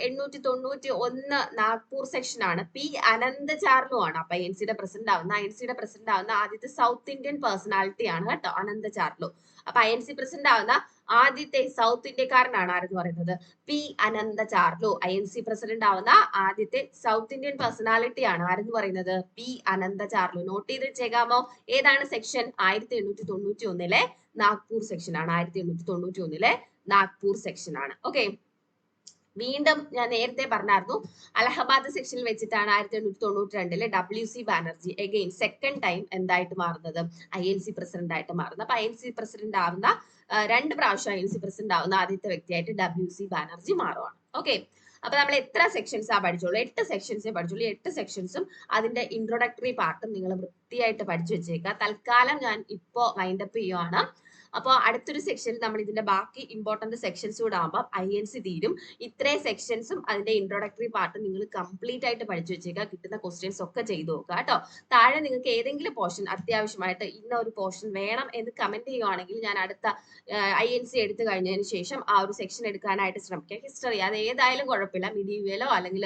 891 നാഗ്പൂർ സെക്ഷൻ ആണ്. P അനന്തചാർലു ആണ് അപ്പൊ INCയുടെ പ്രസിഡന്റ് ആവുന്ന ആദ്യത്തെ സൗത്ത് ഇന്ത്യൻ പേഴ്സണാലിറ്റി ആണ് കേട്ടോ അനന്തചാർലു. അപ്പൊ INC പ്രസിഡന്റ് ആവുന്ന ആദ്യത്തെ സൗത്ത് ഇന്ത്യക്കാരനാണ് ആരെന്ന് പറയുന്നത് P അനന്തചാർലു. INC പ്രസിഡന്റ് ആവുന്ന ആദ്യത്തെ സൗത്ത് ഇന്ത്യൻ പേഴ്സണാലിറ്റി ആണ് ആരെന്ന് പറയുന്നത് P അനന്തചാർലു. നോട്ട് ചെയ്ത് വെച്ചേക്കാമോ. ഏതാണ് സെക്ഷൻ 1891 നാഗ്പൂർ സെക്ഷൻ ആണ്. 1891 നാഗ്പൂർ സെക്ഷൻ ആണ്. ഓക്കെ. വീണ്ടും ഞാൻ നേരത്തെ പറഞ്ഞായിരുന്നു അലഹബാദ് സെക്ഷനിൽ വെച്ചിട്ടാണ് 1892 WC Banerjee again second time എന്തായിട്ട് മാറുന്നത് INC പ്രസിഡന്റ് ആയിട്ട് മാറുന്നത്. അപ്പൊ INC പ്രസിഡന്റ് ആവുന്ന 2 പ്രാവശ്യം INC പ്രസിഡന്റ് ആവുന്ന ആദ്യത്തെ വ്യക്തിയായിട്ട് WC ബാനർജി മാറുവാണ്. ഓക്കെ. അപ്പൊ നമ്മൾ എത്ര സെക്ഷൻസ് പഠിച്ചോളൂ 8 സെക്ഷൻസേ പഠിച്ചോളൂ. 8 സെക്ഷൻസും അതിന്റെ ഇൻട്രൊഡക്ടറി പാർട്ടും നിങ്ങൾ വൃത്തിയായിട്ട് പഠിച്ചു വെച്ചേക്കുക. തൽക്കാലം ഞാൻ ഇപ്പോ വൈൻഡപ്പ് ചെയ്യുവാണ്. അപ്പോൾ അടുത്തൊരു സെക്ഷനിൽ നമ്മൾ ഇതിന്റെ ബാക്കി ഇമ്പോർട്ടന്റ് സെക്ഷൻസ് കൂടെ ആകുമ്പോൾ INC തീരും. ഇത്രയും സെക്ഷൻസും അതിന്റെ ഇൻട്രൊഡക്ടറി പാർട്ടും നിങ്ങൾ കംപ്ലീറ്റ് ആയിട്ട് പഠിച്ചു വെച്ചേക്കുക. കിട്ടുന്ന ക്വസ്റ്റ്യൻസ് ഒക്കെ ചെയ്തു നോക്കുക കേട്ടോ. താഴെ നിങ്ങൾക്ക് ഏതെങ്കിലും പോർഷൻ അത്യാവശ്യമായിട്ട് ഇന്ന ഒരു പോർഷൻ വേണം എന്ന് കമന്റ് ചെയ്യുവാണെങ്കിൽ ഞാൻ അടുത്ത INC എടുത്തു കഴിഞ്ഞതിന് ശേഷം ആ ഒരു സെക്ഷൻ എടുക്കാനായിട്ട് ശ്രമിക്കാം. ഹിസ്റ്ററി അത് ഏതായാലും കുഴപ്പമില്ല. മിഡീവിയലോ അല്ലെങ്കിൽ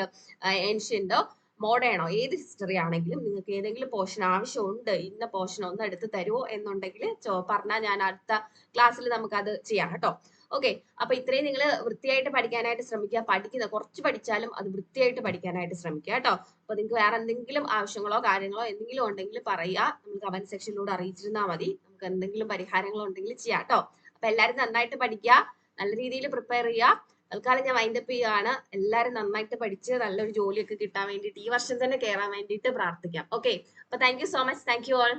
ഏൻഷ്യന്റോ മോഡേണോ ഏത് ഹിസ്റ്ററി ആണെങ്കിലും നിങ്ങൾക്ക് ഏതെങ്കിലും പോർഷൻ ആവശ്യമുണ്ട് ഇന്ന പോർഷൻ ഒന്ന് എടുത്ത് തരുമോ എന്നുണ്ടെങ്കിൽ പറഞ്ഞാൽ ഞാൻ അടുത്ത ക്ലാസ്സിൽ നമുക്ക് അത് ചെയ്യാം കേട്ടോ. ഓക്കെ. അപ്പൊ ഇത്രയും നിങ്ങൾ വൃത്തിയായിട്ട് പഠിക്കാനായിട്ട് ശ്രമിക്കുക. കുറച്ച് പഠിച്ചാലും അത് വൃത്തിയായിട്ട് പഠിക്കാനായിട്ട് ശ്രമിക്കുക കേട്ടോ. അപ്പൊ നിങ്ങൾക്ക് വേറെ എന്തെങ്കിലും ആവശ്യങ്ങളോ കാര്യങ്ങളോ എന്തെങ്കിലും ഉണ്ടെങ്കിൽ പറയുക. നമ്മൾ കമന്റ് സെക്ഷനിലൂടെ അറിയിച്ചിരുന്നാൽ മതി. നമുക്ക് എന്തെങ്കിലും പരിഹാരങ്ങളോ ഉണ്ടെങ്കിൽ ചെയ്യാം കേട്ടോ. അപ്പൊ എല്ലാവരും നന്നായിട്ട് പഠിക്കുക. നല്ല രീതിയിൽ പ്രിപ്പയർ ചെയ്യുക. തൽക്കാലം ഞാൻ വൈൻഡപ്പ് ചെയ്യുകയാണ്. എല്ലാവരും നന്നായിട്ട് പഠിച്ച് നല്ലൊരു ജോലിയൊക്കെ കിട്ടാൻ വേണ്ടിയിട്ട് ഈ വർഷം തന്നെ കയറാൻ വേണ്ടിയിട്ട് പ്രാർത്ഥിക്കാം. ഓക്കെ. അപ്പൊ thank you so much. Thank you all.